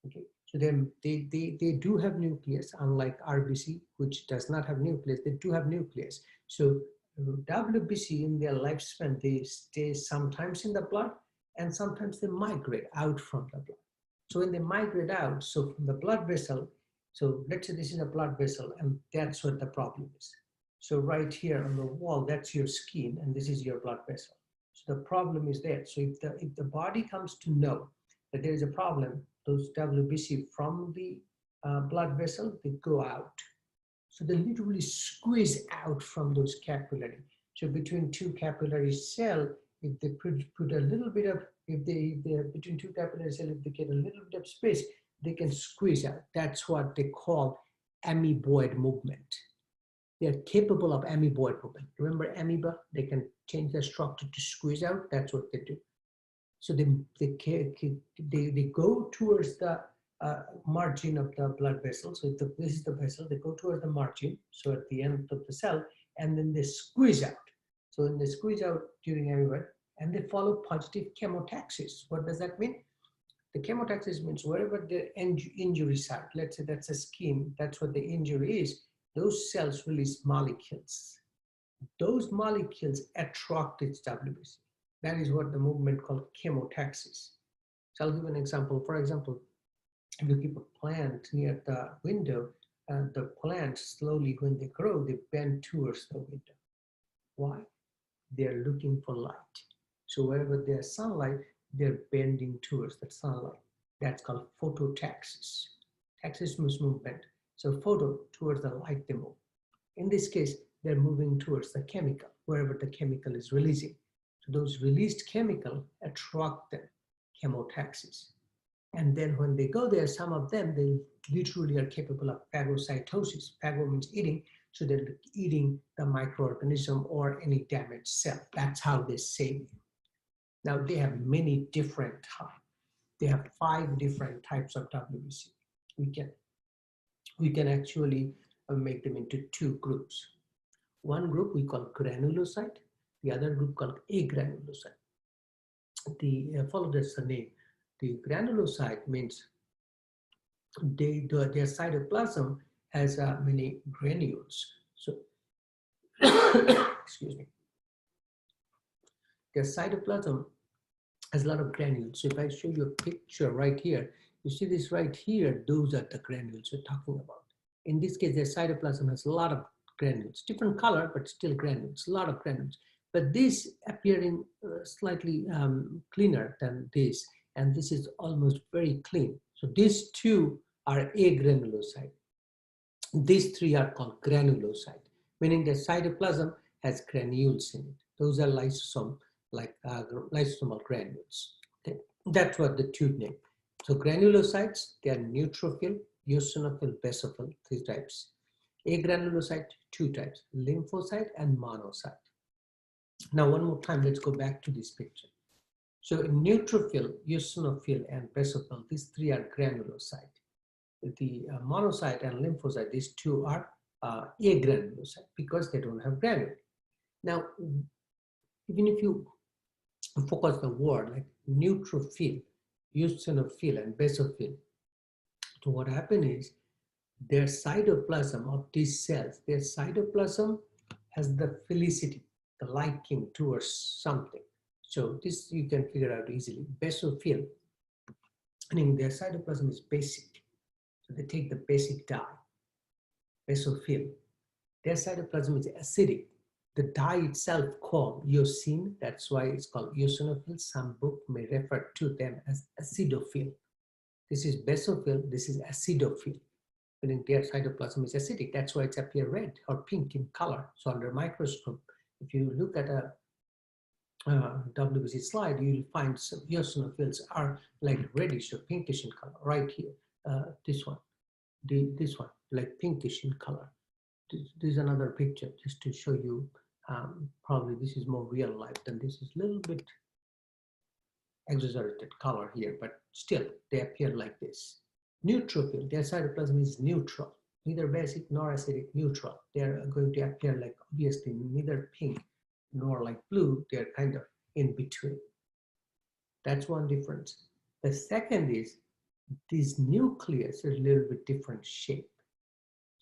Okay, so then they do have nucleus, unlike RBC, which does not have nucleus. They do have nucleus. So WBC in their lifespan, they stay sometimes in the blood and sometimes they migrate out from the blood. So when they migrate out, so from the blood vessel, so let's say this is a blood vessel, and that's what the problem is. So right here on the wall, that's your skin, and this is your blood vessel. So the problem is there. So if the body comes to know that there is a problem, those WBC from the blood vessel, they go out. So they literally squeeze out from those capillary. So between two capillary cell, if they put a little bit of, if they're between two capillary cells, if they get a little bit of space, they can squeeze out. That's what they call amoeboid movement. They are capable of amoeboid movement. Remember amoeba? They can change their structure to squeeze out. That's what they do. So they go towards the margin of the blood vessel. So this is the vessel. They go towards the margin. So at the end of the cell, and then they squeeze out. So when they squeeze out during amoeboid, and they follow positive chemotaxis. What does that mean? The chemotaxis means wherever the injury site, let's say that's a skin, that's what the injury is, those cells release molecules. Those molecules attract its WBC. That is what the movement called chemotaxis. So I'll give an example. For example, if you keep a plant near the window, the plants slowly, when they grow, they bend towards the window. Why? They're looking for light. So wherever there's sunlight, they're bending towards that sunlight. That's called phototaxis. Taxis means movement. So photo, towards the light they move. In this case, they're moving towards the chemical, wherever the chemical is releasing. So those released chemical attract them, chemotaxis. And then when they go there, some of them, they literally are capable of phagocytosis. Phago means eating, so they're eating the microorganism or any damaged cell. That's how they save you. Now they have many different types. They have 5 different types of WBC. We can actually make them into 2 groups. One group we call granulocyte, the other group called agranulocyte. Follow this name. The granulocyte means their cytoplasm has many granules. So, excuse me, their cytoplasm has a lot of granules. So if I show you a picture right here, you see this right here, those are the granules we're talking about. In this case, their cytoplasm has a lot of granules, different color, but still granules, a lot of granules. But this appearing slightly cleaner than this, and this is almost very clean. So these two are agranulocyte. These three are called granulocyte, meaning the cytoplasm has granules in it. Those are lysosome, like lysosomal granules. Okay. That's what the two name. So granulocytes, they are neutrophil, eosinophil, basophil, three types. Agranulocyte, two types, lymphocyte and monocyte. Now one more time, let's go back to this picture. So in neutrophil, eosinophil, and basophil, these three are granulocyte. The monocyte and lymphocyte, these two are agranulocyte because they don't have granule. Now, even if you focus the word like neutrophil, eosinophil, and basophil, so what happens is their cytoplasm of these cells, their cytoplasm has the philicity, the liking towards something. So this you can figure out easily. Basophil, meaning their cytoplasm is basic. So they take the basic dye, basophil. Their cytoplasm is acidic. The dye itself called eosine, that's why it's called eosinophil. Some book may refer to them as acidophil. This is basophil, this is acidophil. Meaning their cytoplasm is acidic, that's why it's appear red or pink in color. So under microscope, if you look at a WBC slide, you'll find some eosinophils are like reddish or pinkish in color, right here. This one, this one, like pinkish in color. This is another picture just to show you. Probably this is more real life than this is a little bit exaggerated color here, but still they appear like this. Neutrophil, their cytoplasm is neutral, neither basic nor acidic, neutral. They are going to appear like obviously neither pink nor like blue. They are kind of in between. That's one difference. The second is this nucleus is a little bit different shape.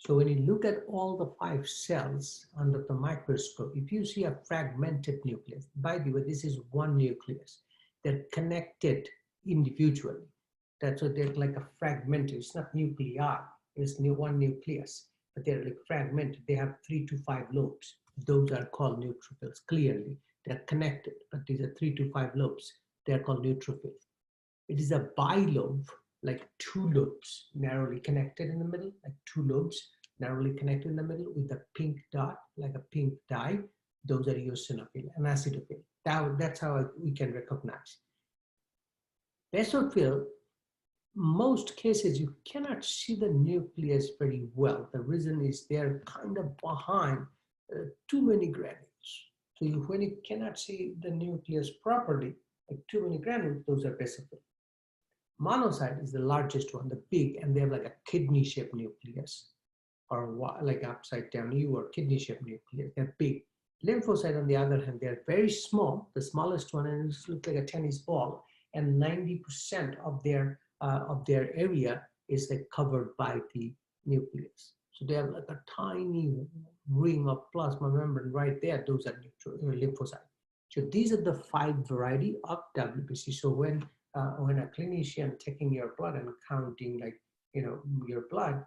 So when you look at all the 5 cells under the microscope, if you see a fragmented nucleus, by the way, this is one nucleus. They're connected individually. That's why they're like a fragmented. It's not nuclei. It's one nucleus, but they're like fragmented. They have 3 to 5 lobes. Those are called neutrophils. Clearly, they're connected, but these are 3 to 5 lobes. They're called neutrophils. It is a bilobe, like 2 lobes narrowly connected in the middle, like 2 lobes narrowly connected in the middle with a pink dot, like a pink dye. Those are eosinophil and acidophil. That's how we can recognize. Basophil, most cases you cannot see the nucleus very well. The reason is they're kind of behind too many granules. So when you cannot see the nucleus properly, like too many granules, those are basophil. Monocyte is the largest one, the big, and they have like a kidney-shaped nucleus, or like upside down U or kidney-shaped nucleus. They're big. Lymphocyte, on the other hand, they're very small, the smallest one, and it looks like a tennis ball. And 90% of their area is like covered by the nucleus. So they have like a tiny ring of plasma membrane right there. Those are lymphocytes. So these are the 5 variety of WBC. So when a clinician taking your blood and counting like your blood,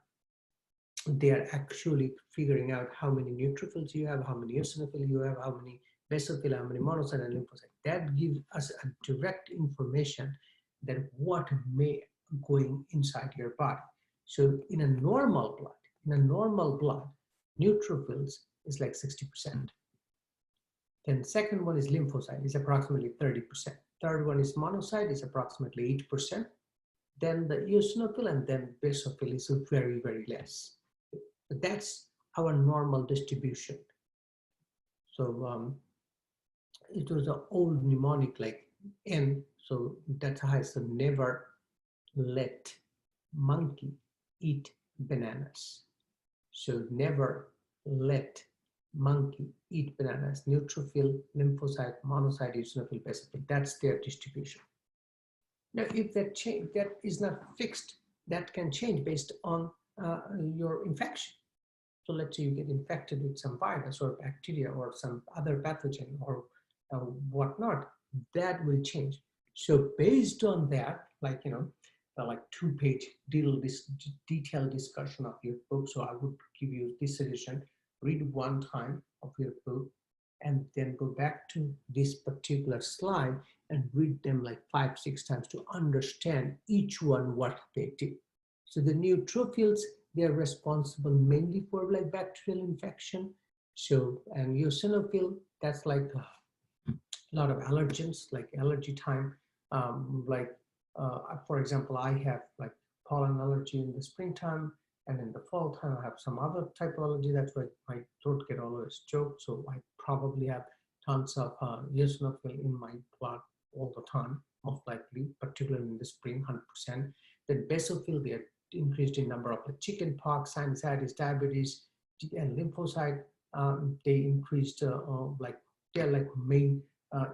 they are actually figuring out how many neutrophils you have, how many eosinophils you have, how many basophil, how many monocyte and lymphocyte. That gives us a direct information that what may going inside your body. So in a normal blood, neutrophils is like 60%. Then second one is lymphocyte, is approximately 30%. Third one is monocyte, is approximately 8%. Then the eosinophil and then basophil is very, very less. But that's our normal distribution. So it was an old mnemonic like N, so that's high. So never let monkey eat bananas. So never let monkey eat bananas. Neutrophil, lymphocyte, monocyte, eosinophil, basophil. That's their distribution. Now, if that change that is not fixed, that can change based on your infection. So let's say you get infected with some virus or bacteria or some other pathogen or whatnot, that will change. So based on that, like, like 2-page detailed discussion of your book. So I would give you this suggestion: read one time of your book and then go back to this particular slide and read them like 5-6 times to understand each one what they do. So the neutrophils, they're responsible mainly for like bacterial infection. So, and eosinophil, that's like a lot of allergens, like allergy time. For example, I have like pollen allergy in the springtime, and in the fall time I have some other type of allergy. That's why my throat get always choked. So I probably have tons of eosinophil in my blood all the time, most likely, particularly in the spring, 100%. Then basophil, they are increased in number of the chicken pox, sinusitis, diabetes, and lymphocyte. They increased like they're like main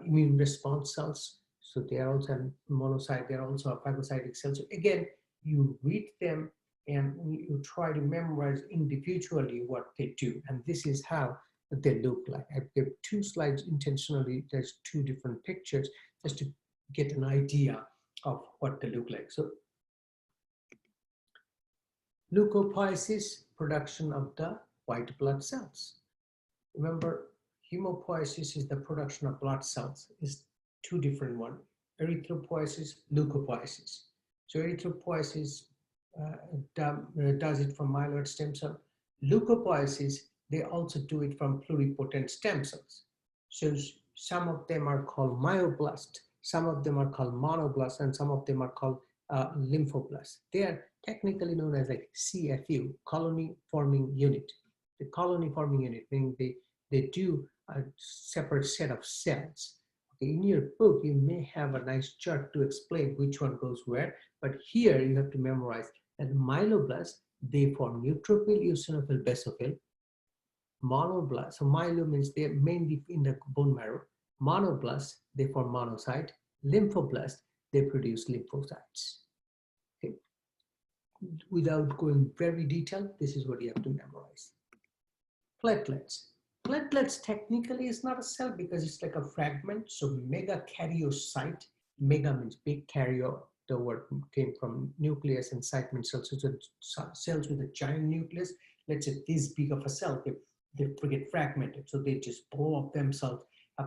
immune response cells. So they are also monocyte. They're also phagocytic cells. So again, you read them and you try to memorize individually what they do, and this is how they look like. I give 2 slides intentionally. There's 2 different pictures just to get an idea of what they look like. So leukopoiesis, production of the white blood cells. Remember, hemopoiesis is the production of blood cells. Is 2 different ones: erythropoiesis, leukopoiesis. So erythropoiesis does it from myeloid stem cell. Leukopoiesis, they also do it from pluripotent stem cells. So some of them are called myoblast, some of them are called monoblast, and some of them are called lymphoblast. They are technically known as like CFU, colony forming unit. The colony forming unit, meaning they do a separate set of cells. Okay, in your book, you may have a nice chart to explain which one goes where, but here you have to memorize that myeloblast, they form neutrophil, eosinophil, basophil. Monoblast, so myelo means they're mainly in the bone marrow. Monoblast, they form monocyte. Lymphoblast, they produce lymphocytes. Okay. Without going very detailed, this is what you have to memorize. Platelets. Platelets technically is not a cell because it's like a fragment. So megakaryocyte, mega means big, karyo, the word came from nucleus, and cyte means cells. So cells with a giant nucleus, let's say this big of a cell, they get fragmented. So they just blow up themselves,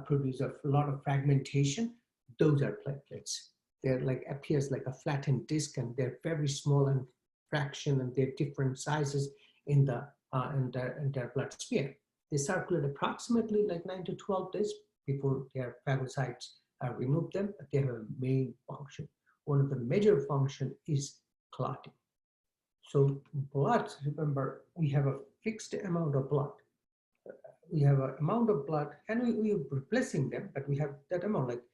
produce a lot of fragmentation. Those are platelets. They're like, appears like a flattened disc, and they're very small and fraction, and they're different sizes in their blood sphere. They circulate approximately like 9 to 12 days before their phagocytes remove them, but they have a main function. One of the major function is clotting. So blood, remember, we have a fixed amount of blood. We have an amount of blood, and we are replacing them, but we have that amount, like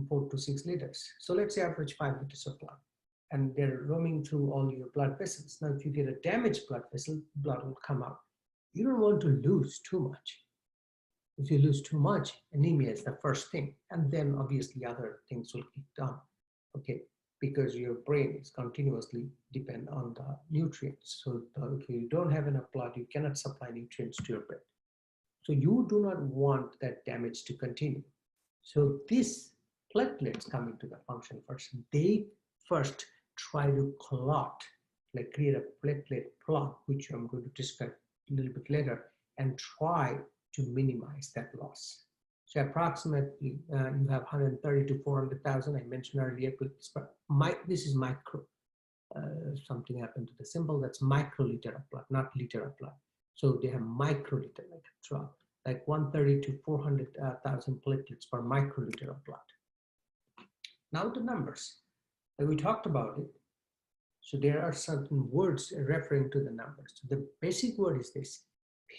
4 to 6 liters. So let's say average 5 liters of blood, and they're roaming through all your blood vessels. Now, if you get a damaged blood vessel, blood will come out. You don't want to lose too much. If you lose too much, anemia is the first thing, and then obviously other things will kick down. Okay, because your brain is continuously depend on the nutrients. So if you don't have enough blood, you cannot supply nutrients to your brain. So you do not want that damage to continue. So these platelets come into the function first. They first try to clot, like create a platelet clot, which I'm going to describe a little bit later, and try to minimize that loss. So approximately you have 130 to 400,000. I mentioned earlier, this is micro. Something happened to the symbol. That's microliter of blood, not liter of blood. So they have microliter, like a drop, like 130 to 400,000 platelets per microliter of blood. Now the numbers. We talked about it. So there are certain words referring to the numbers. So the basic word is this: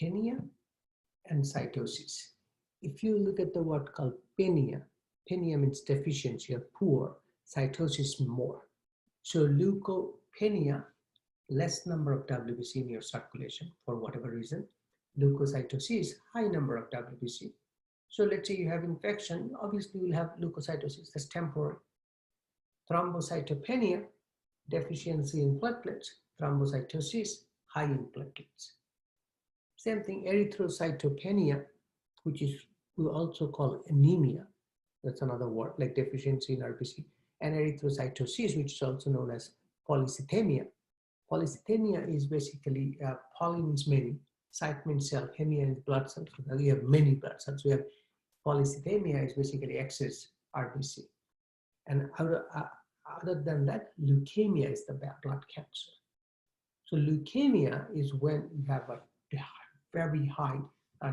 penia and cytosis. If you look at the word called penia, penia means deficiency or poor, cytosis more. So leukopenia, less number of WBC in your circulation for whatever reason. Leukocytosis, high number of WBC. So let's say you have infection, obviously you'll have leukocytosis, that's temporary. Thrombocytopenia, Deficiency in platelets, thrombocytosis, high in platelets. Same thing, erythrocytopenia, which is we also call anemia. That's another word, like deficiency in RBC. And erythrocytosis, which is also known as polycythemia. Polycythemia is basically poly means many, cyte means cell, hemia is blood cells. So we have many blood cells. We have polycythemia is basically excess RBC. And other than that, leukemia is the blood cancer. So leukemia is when you have a very high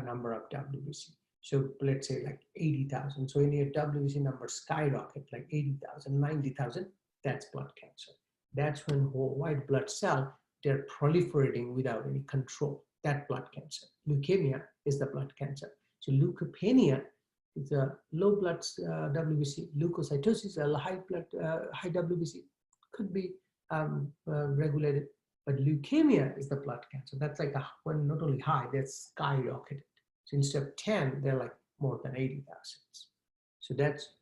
number of WBC. So let's say like 80,000. So when your WBC number skyrocket like 80,000, 90,000, that's blood cancer. That's when whole white blood cell, they're proliferating without any control. That blood cancer. Leukemia is the blood cancer. So leukopenia is a low blood WBC. Leukocytosis, a high WBC, could be regulated. But leukemia is the blood cancer. That's like when not only high, that's skyrocketed. So instead of 10, they're like more than 80,000. So that's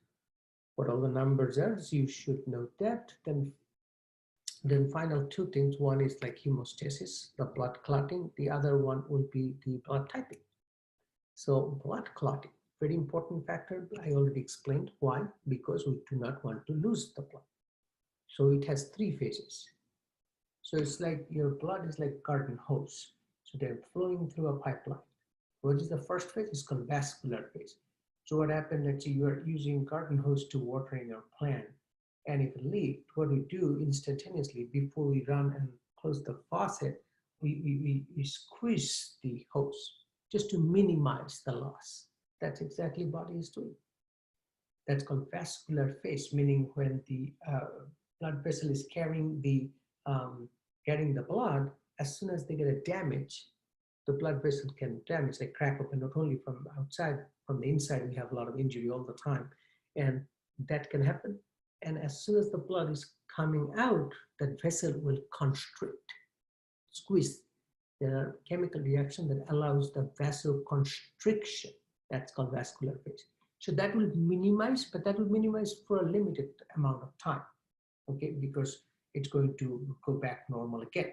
what all the numbers are. So you should note that. Then final two things. One is like hemostasis, the blood clotting. The other one will be the blood typing. So blood clotting, very important factor. I already explained why, because we do not want to lose the blood. So it has three phases. So it's like your blood is like garden hose. So they're flowing through a pipeline. What is the first phase? It's called vascular phase. So what happened, let's say you are using garden hose to watering your plant. And if it leaked, what we do instantaneously before we run and close the faucet, we squeeze the hose just to minimize the loss. That's exactly what body is doing. That's called vascular phase, meaning when the blood vessel is carrying the blood, as soon as they get a damage, the blood vessel can damage, they crack open not only from outside, from the inside, we have a lot of injury all the time. And that can happen. And as soon as the blood is coming out, that vessel will constrict, squeeze. There are chemical reaction that allows the vasoconstriction. That's called vascular phase. So that will minimize, but that will minimize for a limited amount of time, okay? Because it's going to go back normal again.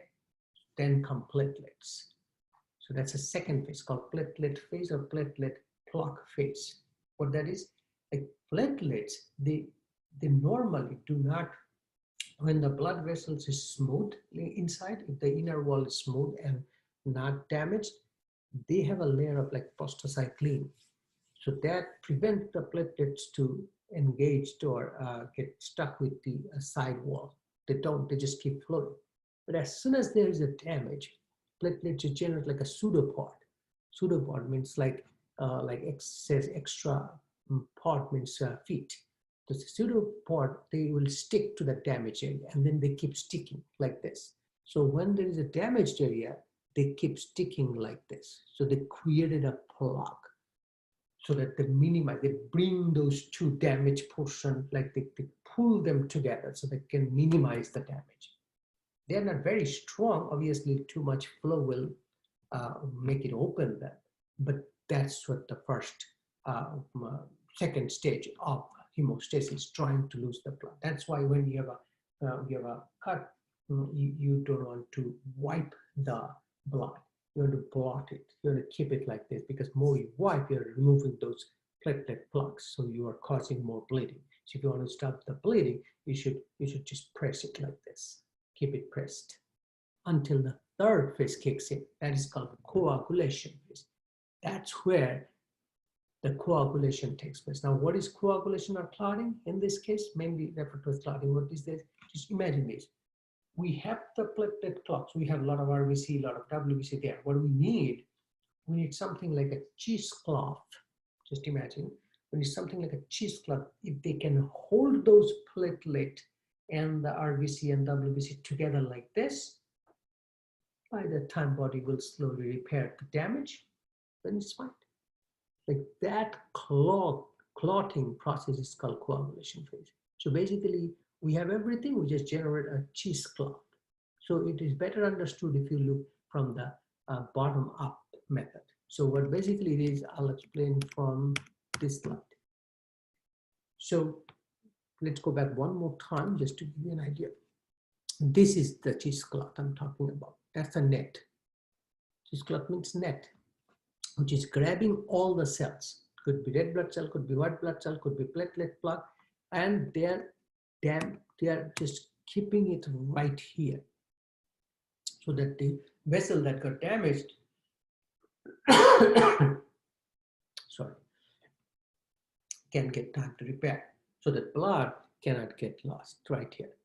Then come platelets. So that's a second phase called platelet phase or platelet clock phase. What that is, like platelets, they normally do not, when the blood vessels is smooth inside, if the inner wall is smooth and not damaged, they have a layer of like prostacyclin. So that prevents the platelets to engage or get stuck with the side wall. They don't, they just keep flowing. But as soon as there is a damage, platelets generate like a pseudopod. Pseudopod means like says extra pod means feet. The pseudopod, they will stick to the damaged area and then they keep sticking like this. So when there is a damaged area, they keep sticking like this. So they created a plug so that they minimize, they bring those two damaged portions, like they pull them together so they can minimize the damage. They're not very strong. Obviously, too much flow will make it open then. But that's what the first, second stage of hemostasis, trying to lose the blood. That's why when you have a cut, you don't want to wipe the blood. You want to blot it. You want to keep it like this, because more you wipe, you're removing those platelet plugs, so you are causing more bleeding. So if you want to stop the bleeding, you should just press it like this. Keep it pressed until the third phase kicks in. That is called coagulation phase. That's where the coagulation takes place. Now, what is coagulation or clotting? In this case, mainly referred to as clotting. What is this? Just imagine this. We have the platelet clots. We have a lot of RBC, a lot of WBC there. What we need something like a cheesecloth. Just imagine, we need something like a cheesecloth. If they can hold those platelet and the RBC and WBC together like this, by the time body will slowly repair the damage, then it's fine. Like that clotting process is called coagulation phase. So basically, we have everything, we just generate a cheesecloth. So it is better understood if you look from the bottom up method. So what basically it is, I'll explain from this slide. So let's go back one more time just to give you an idea. This is the cheesecloth I'm talking about. That's a net. Cheesecloth means net, which is grabbing all the cells. Could be red blood cell, could be white blood cell, could be platelet plug, and they are just keeping it right here, so that the vessel that got damaged, sorry, can get time to repair, so that blood cannot get lost right here.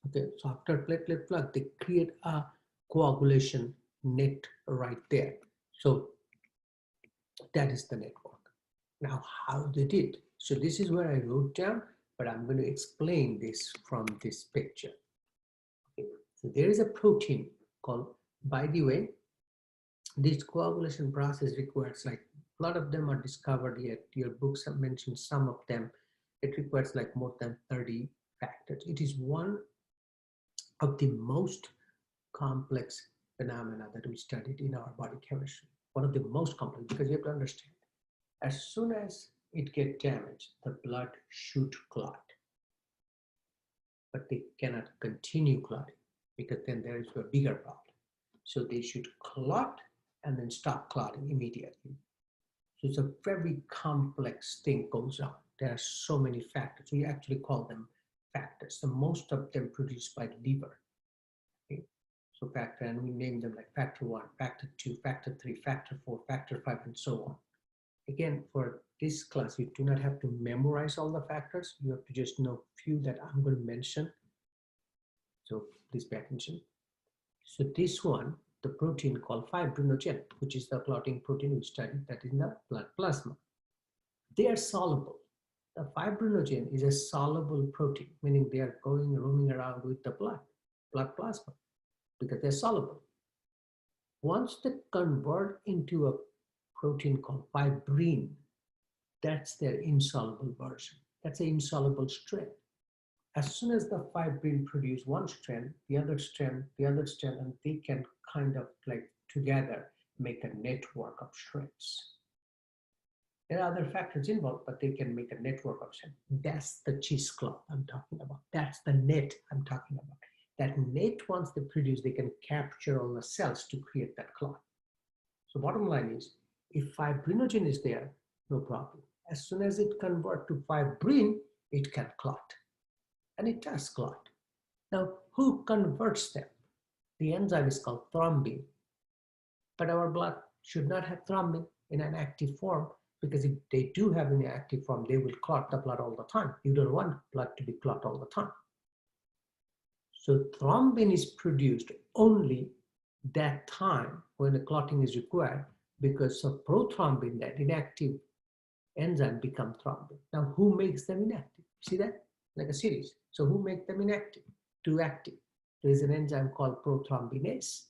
Okay, so after platelet plug, they create a coagulation net right there. So that is the network. Now, how they did. So this is where I wrote down, but I'm going to explain this from this picture. Okay. So there is a protein called, by the way, this coagulation process requires, like, a lot of them are discovered yet. Your books have mentioned some of them. It requires like more than 30 factors. It is one of the most complex phenomena that we studied in our body chemistry. One of the most complex, because you have to understand, as soon as it gets damaged, the blood should clot. But they cannot continue clotting, because then there is a bigger problem. So they should clot and then stop clotting immediately. So it's a very complex thing goes on. There are so many factors. We actually call them factors. So most of them produced by the liver. Okay? So factor, and we name them like factor 1, factor 2, factor 3, factor 4, factor 5, and so on. Again, for this class, you do not have to memorize all the factors. You have to just know a few that I'm going to mention. So please pay attention. So this one, the protein called fibrinogen, which is the clotting protein we studied, that is in the blood plasma. They are soluble. The fibrinogen is a soluble protein, meaning they are roaming around with the blood plasma, because they're soluble. Once they convert into a protein called fibrin, that's their insoluble version. That's an insoluble strand. As soon as the fibrin produce one strand, the other strand, and they can kind of like together make a network of strands. There are other factors involved, but they can make a network of strands. That's the cheesecloth I'm talking about. That's the net I'm talking about. That net, once they produce, they can capture all the cells to create that clot. So bottom line is, if fibrinogen is there, no problem. As soon as it converts to fibrin, it can clot. And it does clot. Now, who converts them? The enzyme is called thrombin. But our blood should not have thrombin in an active form, because if they do have an active form, they will clot the blood all the time. You don't want blood to be clot all the time. So thrombin is produced only that time when the clotting is required, because of prothrombin, that inactive enzyme become thrombin. Now, who makes them inactive? See that? Like a series. So who make them inactive to active? There is an enzyme called prothrombinase.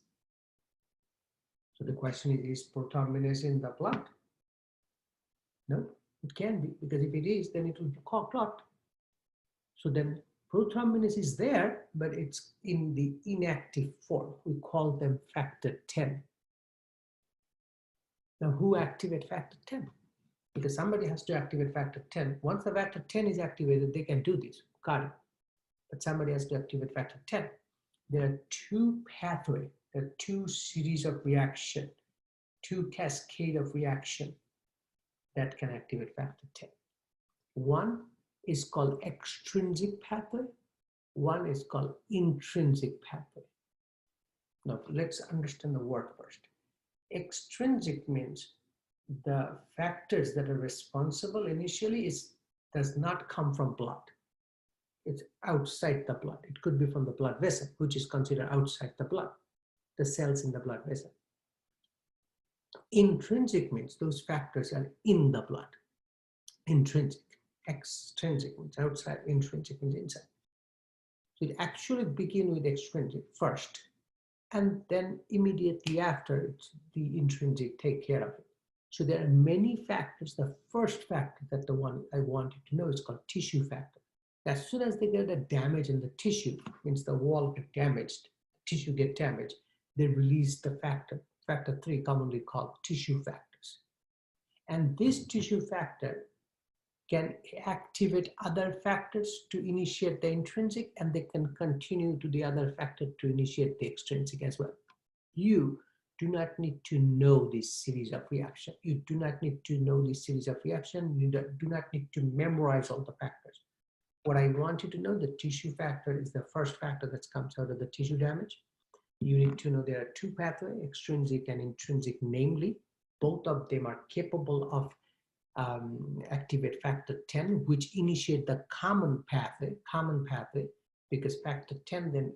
So the question is prothrombinase in the blood? No, it can be, because if it is, then it will clot. So then prothrombinase is there, but it's in the inactive form. We call them factor 10. Now, who activates factor 10? Because somebody has to activate factor 10. Once the factor 10 is activated, they can do this. Got it. But somebody has to activate factor 10. There are two pathways, there are two series of reaction, two cascade of reaction that can activate factor 10. One is called extrinsic pathway. One is called intrinsic pathway. Now, let's understand the word first. Extrinsic means the factors that are responsible initially does not come from blood. It's outside the blood. It could be from the blood vessel, which is considered outside the blood, the cells in the blood vessel. Intrinsic means those factors are in the blood. Intrinsic. Extrinsic means outside, intrinsic means inside. So it actually begins with extrinsic first, and then immediately after, the intrinsic take care of it. So there are many factors. The first factor, that the one I want you to know, is called tissue factor. As soon as they get a damage in the tissue, means the wall get damaged, tissue get damaged, they release the factor 3, commonly called tissue factors. And this tissue factor can activate other factors to initiate the intrinsic, and they can continue to the other factor to initiate the extrinsic as well. You do not need to know this series of reaction. You do not need to know this series of reaction. You do not need to memorize all the factors. What I want you to know, the tissue factor is the first factor that comes out of the tissue damage. You need to know there are two pathways, extrinsic and intrinsic, namely, both of them are capable of activate factor 10, which initiate the common pathway, because factor 10 then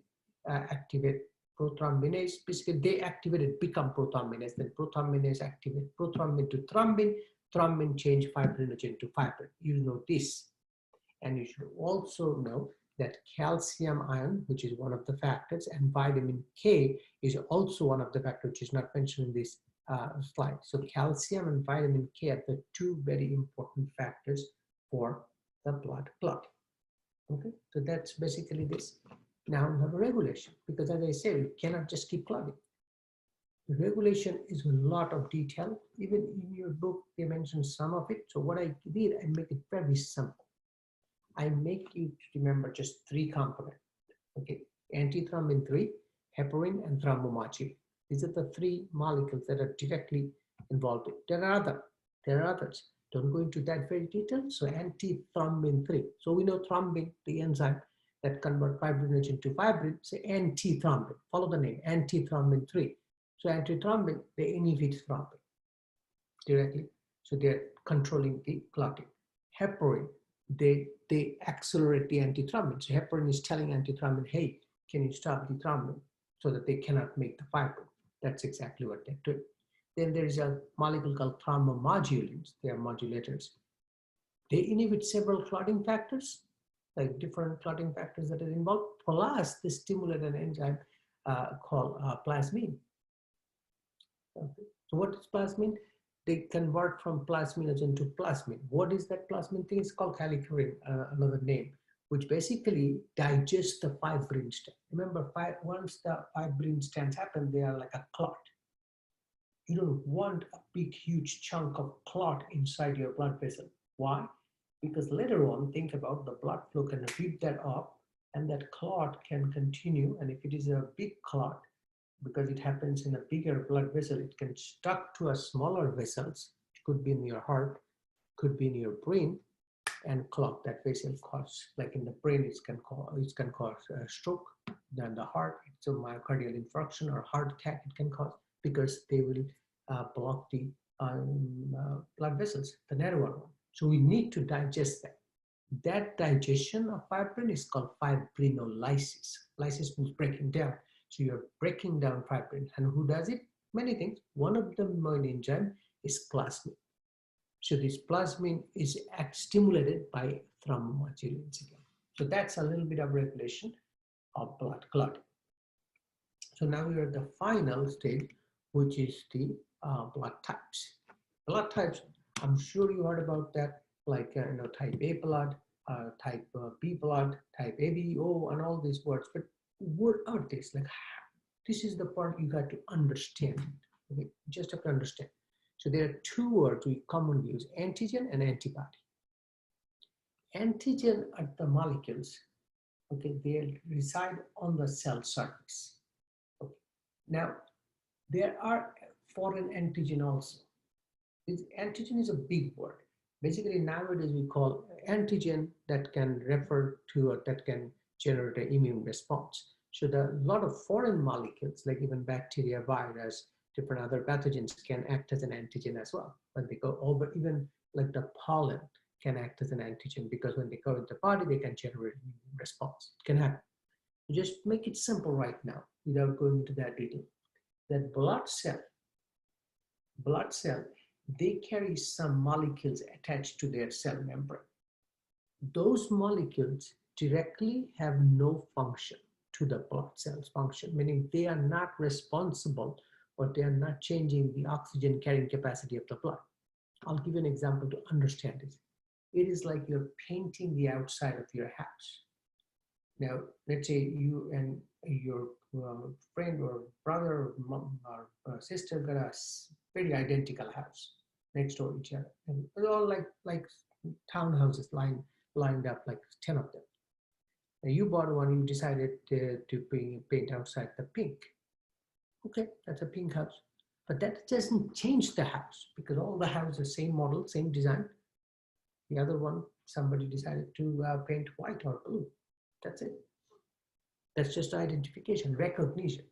activate prothrombinase. Basically, they activate it, become prothrombinase, then prothrombinase activate prothrombin to thrombin, thrombin change fibrinogen to fibrin. You know this. And you should also know that calcium ion, which is one of the factors, and vitamin K is also one of the factors, which is not mentioned in this slide. So calcium and vitamin K are the two very important factors for the blood clot. Okay, so that's basically this. Now we have a regulation, because as I said, we cannot just keep clotting. The regulation is a lot of detail. Even in your book, they mention some of it. So what I did, I make it very simple. I make you remember just three components. Okay, antithrombin 3, heparin, and thrombomodulin. These are the three molecules that are directly involved. There are others. Don't go into that very detail. So antithrombin 3. So we know thrombin, the enzyme that convert fibrinogen to fibrin. So antithrombin. Follow the name, antithrombin 3. So antithrombin, they inhibit thrombin directly. So they're controlling the clotting. Heparin, they accelerate the antithrombin. So heparin is telling antithrombin, hey, can you stop the thrombin, so that they cannot make the fibrin. That's exactly what they're doing. Then there is a molecule called thrombomodulins. They are modulators. They inhibit several clotting factors, like different clotting factors that are involved, plus they stimulate an enzyme called plasmin. Okay. So what does plasmin? They convert from plasminogen to plasmin. What is that plasmin thing? It's called kallikrein, another name, which basically digests the fibrin strand. Remember, once the fibrin strands happen, they are like a clot. You don't want a big, huge chunk of clot inside your blood vessel. Why? Because later on, think about the blood flow can rip that up, and that clot can continue. And if it is a big clot, because it happens in a bigger blood vessel, it can stuck to a smaller vessels. It could be in your heart, could be in your brain, and clot that vessel cause, like in the brain, it can cause a stroke. Then the heart, it's a myocardial infarction or heart attack, it can cause, because they will block the blood vessels, the narrower one. So we need to digest that. That digestion of fibrin is called fibrinolysis. Lysis means breaking down. So you're breaking down fibrin. And who does it? Many things. One of the main enzyme is plasmin. So this plasmin is stimulated by thrombomodulins again. So that's a little bit of regulation of blood clotting. So now we are at the final stage, which is the blood types. Blood types, I'm sure you heard about that, like type A blood, type B blood, type ABO, and all these words. But what are these? Like, this is the part you got to understand. Okay, just have to understand. So there are two words we commonly use: antigen and antibody. Antigen are the molecules. Okay, they reside on the cell surface. Okay. Now, there are foreign antigen also. This antigen is a big word. Basically, nowadays we call antigen that can refer to or that can generate an immune response. So there are a lot of foreign molecules, like even bacteria, virus, different other pathogens can act as an antigen as well. When they go over, even like the pollen can act as an antigen, because when they go into the body, they can generate an immune response. It can happen. Just make it simple right now without going into that detail. That blood cell, they carry some molecules attached to their cell membrane. Those molecules directly have no function to the blood cells function, meaning they are not responsible, or they are not changing the oxygen carrying capacity of the blood. I'll give you an example to understand this. It is like you're painting the outside of your house. Now, let's say you and your friend or brother or mom or sister got a very identical house. next door to each other. And they're all like townhouses lined up, like 10 of them. And you bought one, you decided to paint outside the pink. Okay, that's a pink house. But that doesn't change the house because all the houses, same model, same design. The other one, somebody decided to paint white or blue. That's it. That's just identification, recognition.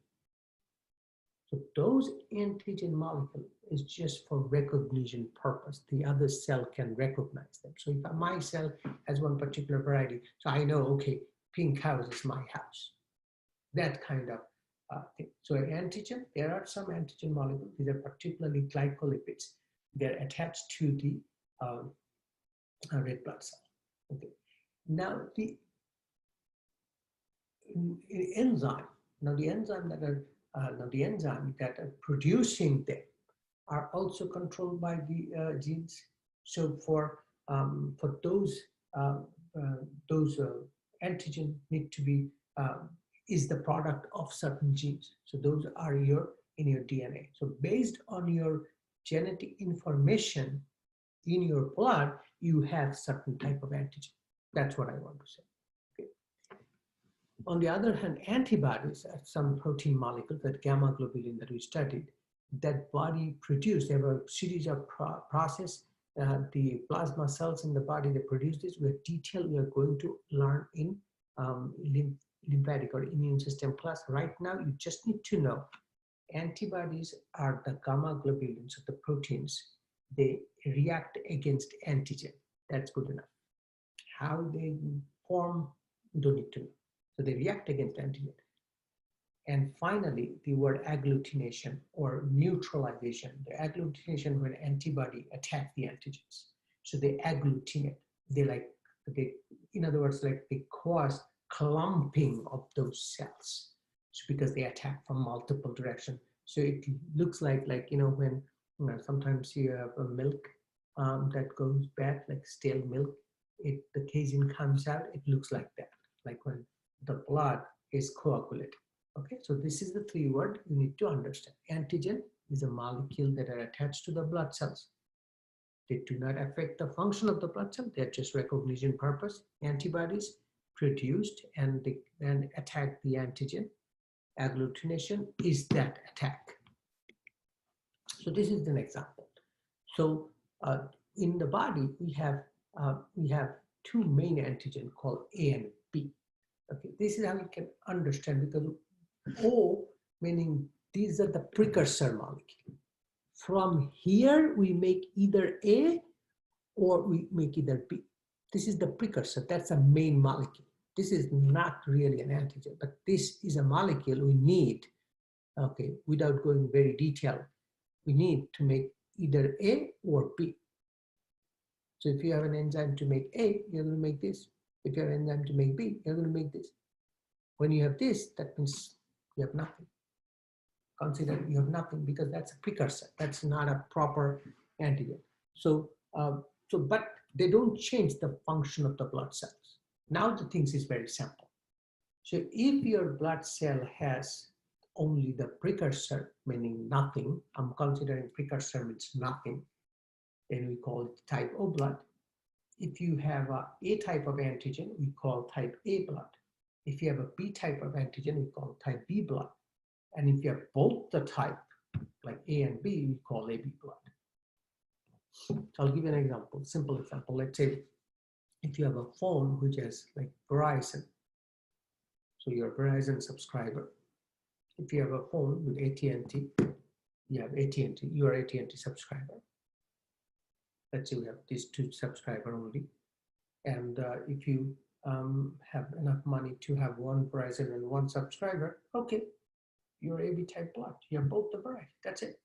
So those antigen molecule is just for recognition purpose. The other cell can recognize them. So if my cell has one particular variety, so I know, okay, pink house is my house. That kind of thing. So antigen, there are some antigen molecules. These are particularly glycolipids. They're attached to the red blood cell. Okay. Now the enzyme. Now the enzyme that are producing them are also controlled by the genes. So for those antigen need to be is the product of certain genes. So those are in your DNA. So based on your genetic information in your blood, you have certain type of antigen. That's what I want to say. Okay. On the other hand, antibodies are some protein molecules, that gamma globulin that we studied, that body produce. They have a series of process. The plasma cells in the body, they produce this. We are going to learn in lymphatic or immune system class. Right now, you just need to know antibodies are the gamma globulins of the proteins. They react against antigen. That's good enough. How they form, you don't need to know. So they react against antigen. And finally, the word agglutination or neutralization. The agglutination when antibody attack the antigens. So they agglutinate. In other words, like they cause clumping of those cells. So because they attack from multiple directions. So it looks like when sometimes you have a milk that goes bad, like stale milk, the casein comes out, it looks like that, like when the blood is coagulated. Okay, so this is the three word you need to understand. Antigen is a molecule that are attached to the blood cells. They do not affect the function of the blood cell, they're just recognition purpose. Antibodies produced and they then attack the antigen. Agglutination is that attack. So this is an example. So in the body, we have two main antigen called A and B. Okay, this is how you can understand, because O meaning these are the precursor molecule. From here, we make either A or we make either B. This is the precursor, that's a main molecule. This is not really an antigen, but this is a molecule we need, okay, without going very detailed. We need to make either A or B. So if you have an enzyme to make A, you're going to make this. If you have an enzyme to make B, you're going to make this. When you have this, that means you have nothing. Consider you have nothing because that's a precursor. That's not a proper antigen. So, but they don't change the function of the blood cells. Now the things is very simple. So if your blood cell has only the precursor, meaning nothing, I'm considering precursor means nothing, then we call it type O blood. If you have a type of antigen, we call type A blood. If you have a B type of antigen, we call type B blood. And if you have both the type, like A and B, we call AB blood. So I'll give you an example, simple example. Let's say if you have a phone which has like Verizon, so you're a Verizon subscriber. If you have a phone with AT&T, you have AT&T, you are AT&T subscriber. Let's say we have these two subscriber only. And if you have enough money to have one Verizon and one subscriber, okay, you're AB type blood. You have both the variety. That's it.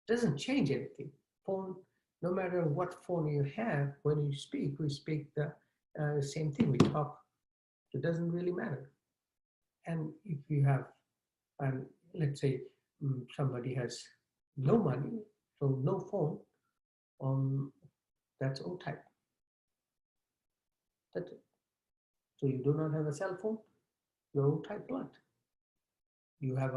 Doesn't change anything. Phone, no matter what phone you have, when you speak, we speak the same thing. We talk. It doesn't really matter. And if you have, let's say somebody has no money, so no phone, that's O type. That's it. So you do not have a cell phone, you're O type blood. You have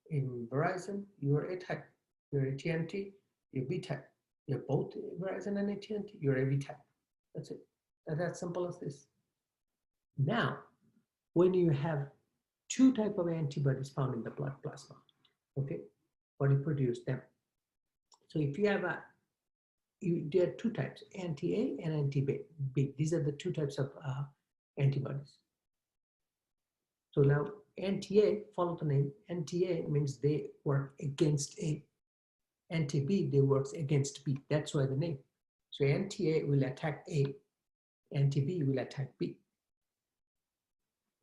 in Verizon, you're A type. You're AT&T, you're B type. You have both Verizon and AT&T, you're AB type. That's it. That's as simple as this. Now, when you have two type of antibodies found in the blood plasma, okay, body produce them. So if you have there are two types, anti-A and anti-B. These are the two types of antibodies. So now anti-A, follow the name, anti-A means they work against A. Anti-B, they work against B. That's why the name. So anti-A will attack A, anti-B will attack B.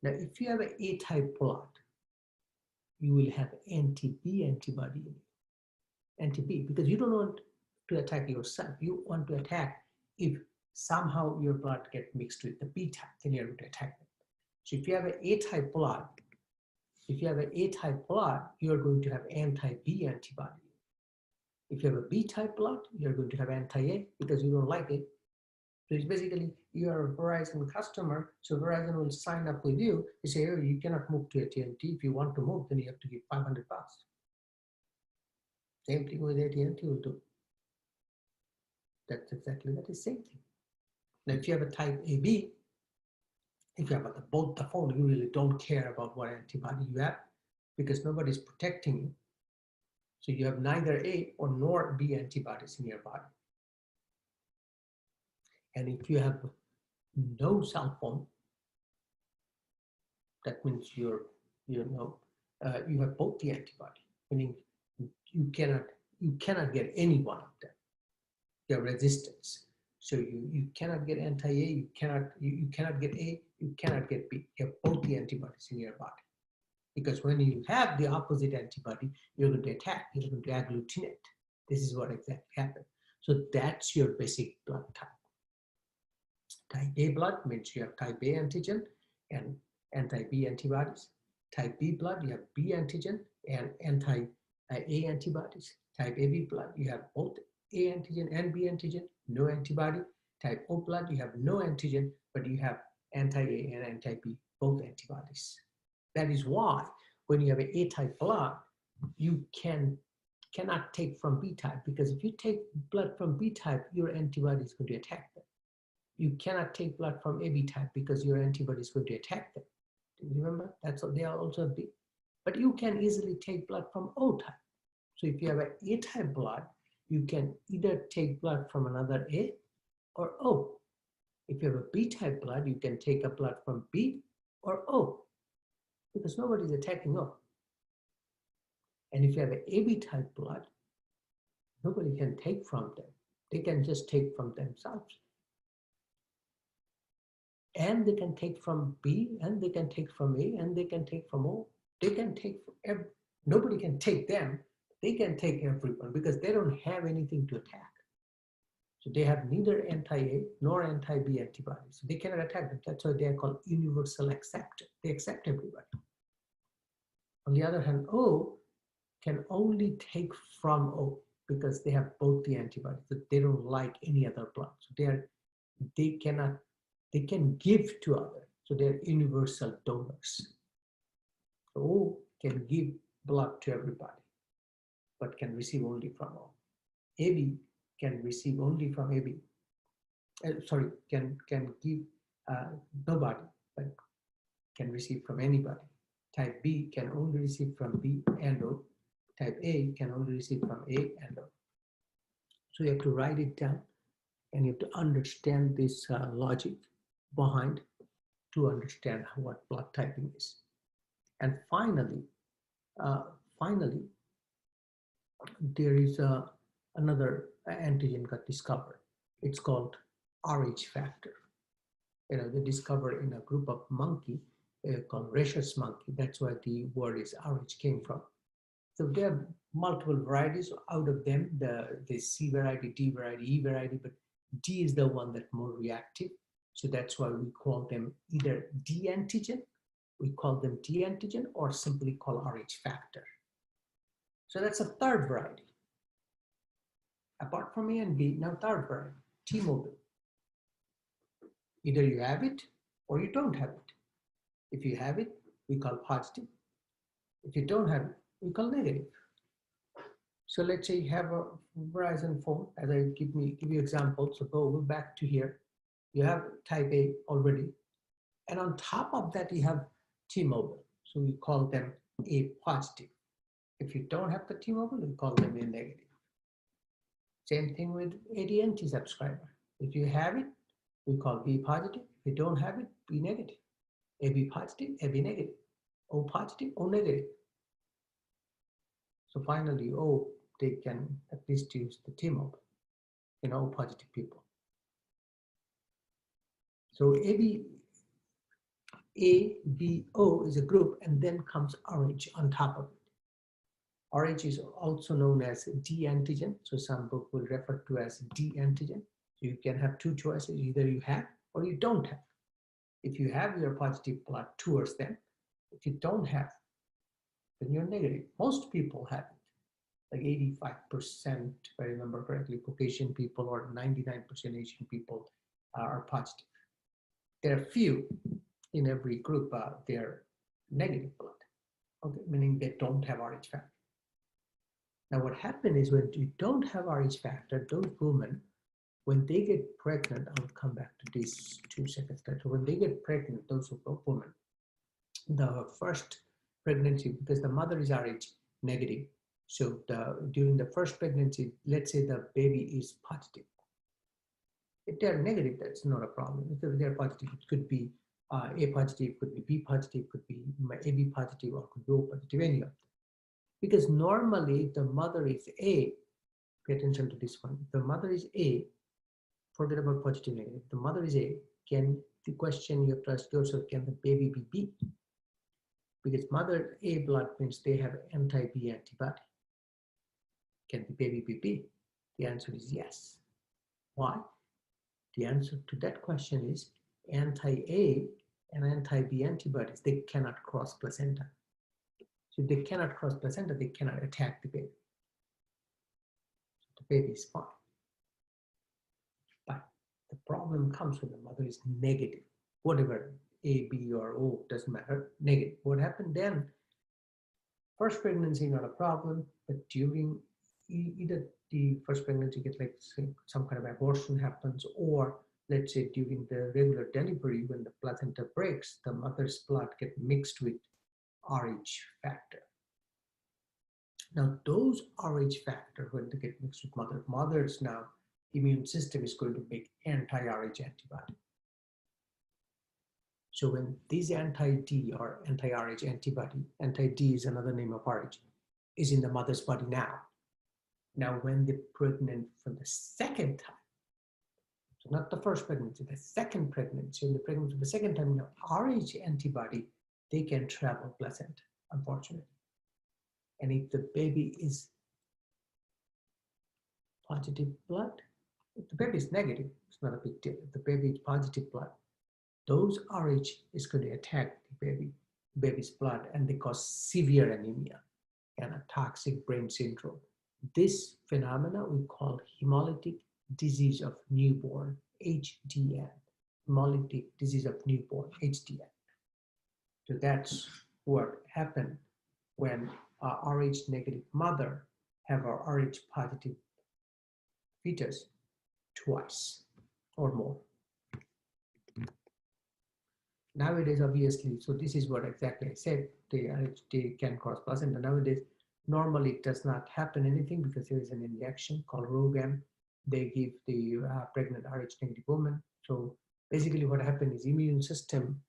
Now, if you have an A-type blood, you will have anti-B antibody in you. Anti-B, because you don't want to attack yourself. You want to attack if somehow your blood gets mixed with the B-type, then you're going to attack them. So if you have an A-type blood, you're going to have anti-B antibody. If you have a B-type blood, you're going to have anti-A because you don't like it. So it's basically, you are a Verizon customer, so Verizon will sign up with you. They say, oh, you cannot move to AT&T. If you want to move, then you have to give $500. Same thing with AT&T will do. That's exactly the same thing. Now, if you have a type AB, if you have both the phone, you really don't care about what antibody you have because nobody's protecting you. So you have neither A or nor B antibodies in your body. And if you have no cell phone, that means you have both the antibody, meaning you cannot get any one of them. You have resistance. So you cannot get anti-A, you cannot get A, you cannot get B. You have both the antibodies in your body. Because when you have the opposite antibody, you're going to attack, you're going to agglutinate. This is what exactly happens. So that's your basic blood type. Type A blood means you have type A antigen and anti-B antibodies. Type B blood, you have B antigen and anti-A antibodies. Type AB blood, you have both A antigen and B antigen, no antibody. Type O blood, you have no antigen, but you have anti-A and anti-B, both antibodies. That is why when you have an A-type blood, you cannot take from B-type, because if you take blood from B-type, your antibody is going to attack them. You cannot take blood from AB type because your antibody is going to attack them. Do you remember? That's what they are also B. But you can easily take blood from O type. So if you have an A type blood, you can either take blood from another A or O. If you have a B type blood, you can take a blood from B or O because nobody is attacking O. And if you have an AB type blood, nobody can take from them. They can just take from themselves. And they can take from B, and they can take from A, and they can take from O. They can take from nobody can take them. They can take everyone because they don't have anything to attack. So they have neither anti-A nor anti-B antibodies. So they cannot attack them. That's why they are called universal acceptor. They accept everybody. On the other hand, O can only take from O because they have both the antibodies. So they don't like any other blood. So they can give to others. So they're universal donors. So O can give blood to everybody, but can receive only from O. AB can receive only from AB. Can give nobody, but can receive from anybody. Type B can only receive from B and O. Type A can only receive from A and O. So you have to write it down, and you have to understand this logic behind to understand what blood typing is. And finally, there is another antigen got discovered. It's called Rh factor. They discovered in a group of monkey called rhesus monkey. That's where the word is Rh came from. So there are multiple varieties. Out of them, the C variety, D variety, E variety, but D is the one that's more reactive. So that's why we call them either D antigen, or simply call Rh factor. So that's a third variety. Apart from A and B, now third variety, T-mobile. Either you have it or you don't have it. If you have it, we call positive. If you don't have it, we call negative. So let's say you have Verizon phone, as I give you examples. So go back to here. You have type A already, and on top of that you have T-Mobile. So we call them A positive. If you don't have the T-Mobile, we call them A negative. Same thing with AT&T subscriber. If you have it, we call B positive. If you don't have it, B negative. AB positive, AB negative. O positive, O negative. So finally, they can at least use the T-Mobile, O positive people. So ABO is a group, and then comes RH on top of it. RH is also known as D antigen. So some book will refer to as D antigen. So you can have two choices. Either you have or you don't have. If you have, your positive blood towards them. If you don't have, then you're negative. Most people have it. Like 85%, if I remember correctly, Caucasian people or 99% Asian people are positive. There are few in every group, they're negative blood, okay, meaning they don't have Rh factor. Now what happens is when you don't have Rh factor, those women, when they get pregnant, I'll come back to this 2 seconds later. When they get pregnant, those women, the first pregnancy, because the mother is Rh negative, so during the first pregnancy, let's say the baby is positive. If they're negative, that's not a problem. If they're positive, it could be A positive, could be B positive, could be AB positive, or could be O positive, any of them. Because normally the mother is A, pay attention to this one. The mother is A, forget about positive, negative. The mother is A, the question you have to ask yourself, can the baby be B? Because mother A blood means they have anti-B antibody. Can the baby be B? The answer is yes. Why? The answer to that question is anti-A and anti-B antibodies, they cannot cross placenta. So if they cannot cross placenta, they cannot attack the baby. So the baby is fine. But the problem comes when the mother is negative. Whatever, A, B, or O, doesn't matter, negative. What happened then? First pregnancy, not a problem, but during either the first pregnancy gets like some kind of abortion happens, or let's say during the regular delivery, when the placenta breaks, the mother's blood gets mixed with Rh factor. Now those Rh factor, when they get mixed with mother's now immune system is going to make anti-Rh antibody. So when these anti-D or anti-Rh antibody, anti-D is another name of Rh, is in the mother's body now. Now when they're pregnant for the second time, so not the first pregnancy, the second pregnancy, and the pregnancy for the second time, now Rh antibody, they can travel placenta, unfortunately. And if the baby is positive blood, if the baby is negative, it's not a big deal. If the baby is positive blood, those Rh is going to attack the baby's blood, and they cause severe anemia and a toxic brain syndrome. This phenomena we call hemolytic disease of newborn, HDN, hemolytic disease of newborn, HDN. So that's what happened when a Rh negative mother have a Rh positive fetus twice or more. Nowadays, obviously, so this is what exactly I said, they can cross placenta. Nowadays, normally it does not happen anything because there is an injection called ROGAM. They give the pregnant Rh negative woman. So basically what happened is immune system,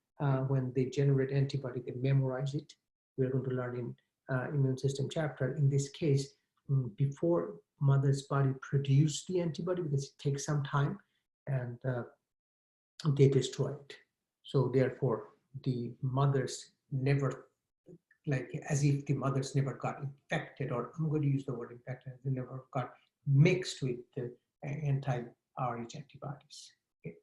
when they generate antibody, they memorize it. We're going to learn in immune system chapter. In this case, before mother's body produce the antibody, because it takes some time, and they destroy it. So therefore, the mothers never, like as if the mothers never got infected, or I'm going to use the word infected, they never got mixed with the anti-Rh antibodies. Okay.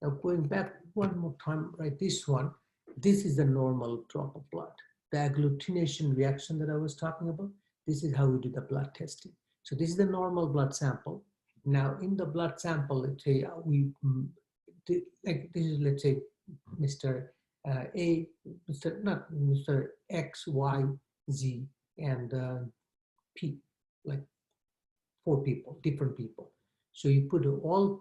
Now going back one more time, right, this one, this is the normal drop of blood. The agglutination reaction that I was talking about, this is how we do the blood testing. So this is the normal blood sample. Now in the blood sample, let's say like this is, let's say, Mr. A, Mr. X, Y, Z, and P, like 4 people, different people. So you put all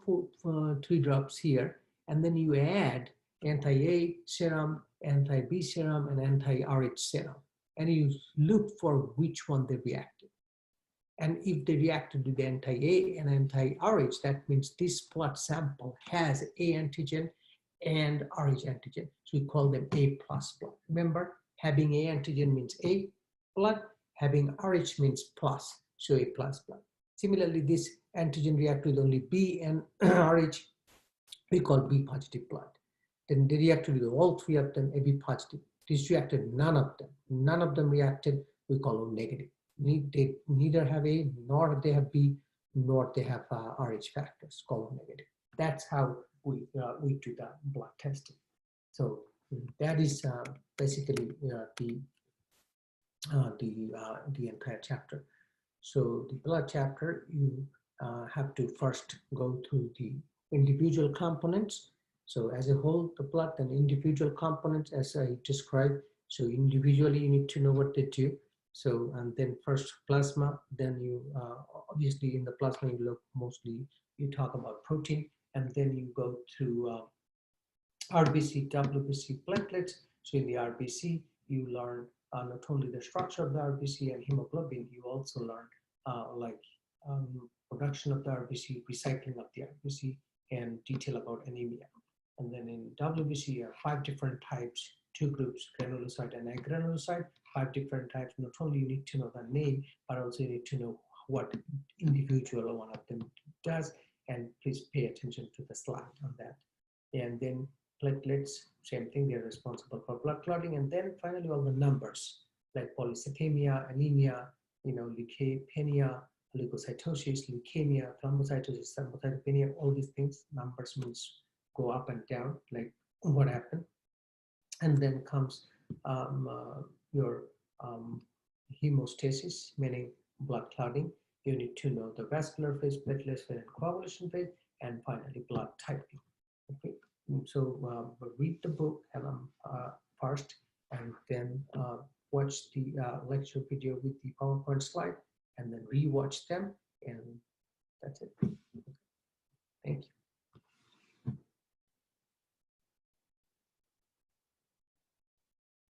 3 drops here, and then you add anti-A serum, anti-B serum, and anti-RH serum. And you look for which one they reacted. And if they reacted to the anti-A and anti-RH, that means this blood sample has A antigen and RH antigen. So we call them A plus blood. Remember, having A antigen means A blood, having RH means plus, so A plus blood. Similarly, this antigen react with only B and RH, we call B positive blood. Then they reacted with all 3 of them, AB positive. This reacted none of them. None of them reacted, we call O negative. They neither have A, nor they have B, nor they have RH factors, called O negative. That's how we do the blood testing. So that is basically the entire chapter. So the blood chapter, you have to first go through the individual components. So as a whole, the blood and individual components as I described. So individually, you need to know what they do. So, and then first plasma, then you, obviously in the plasma, you look mostly, you talk about protein, and then you go to RBC, WBC, platelets. So in the RBC, you learn not only the structure of the RBC and hemoglobin, you also learn production of the RBC, recycling of the RBC, and detail about anemia. And then in WBC, you have 5 different types, 2 groups, granulocyte and agranulocyte, 5 different types. Not only you need to know the name, but also you need to know what individual one of them does. And please pay attention to the slide on that. And then platelets, same thing, they're responsible for blood clotting. And then finally, all the numbers like polycythemia, anemia, leukopenia, leukocytosis, leukemia, thrombocytosis, thrombocytopenia, all these things, numbers means go up and down, like what happened. And then comes your hemostasis, meaning blood clotting. You need to know the vascular phase, platelet phase, and coagulation phase, and finally blood typing. Okay, so read the book first, and then watch the lecture video with the PowerPoint slide, and then rewatch them, and that's it. Thank you.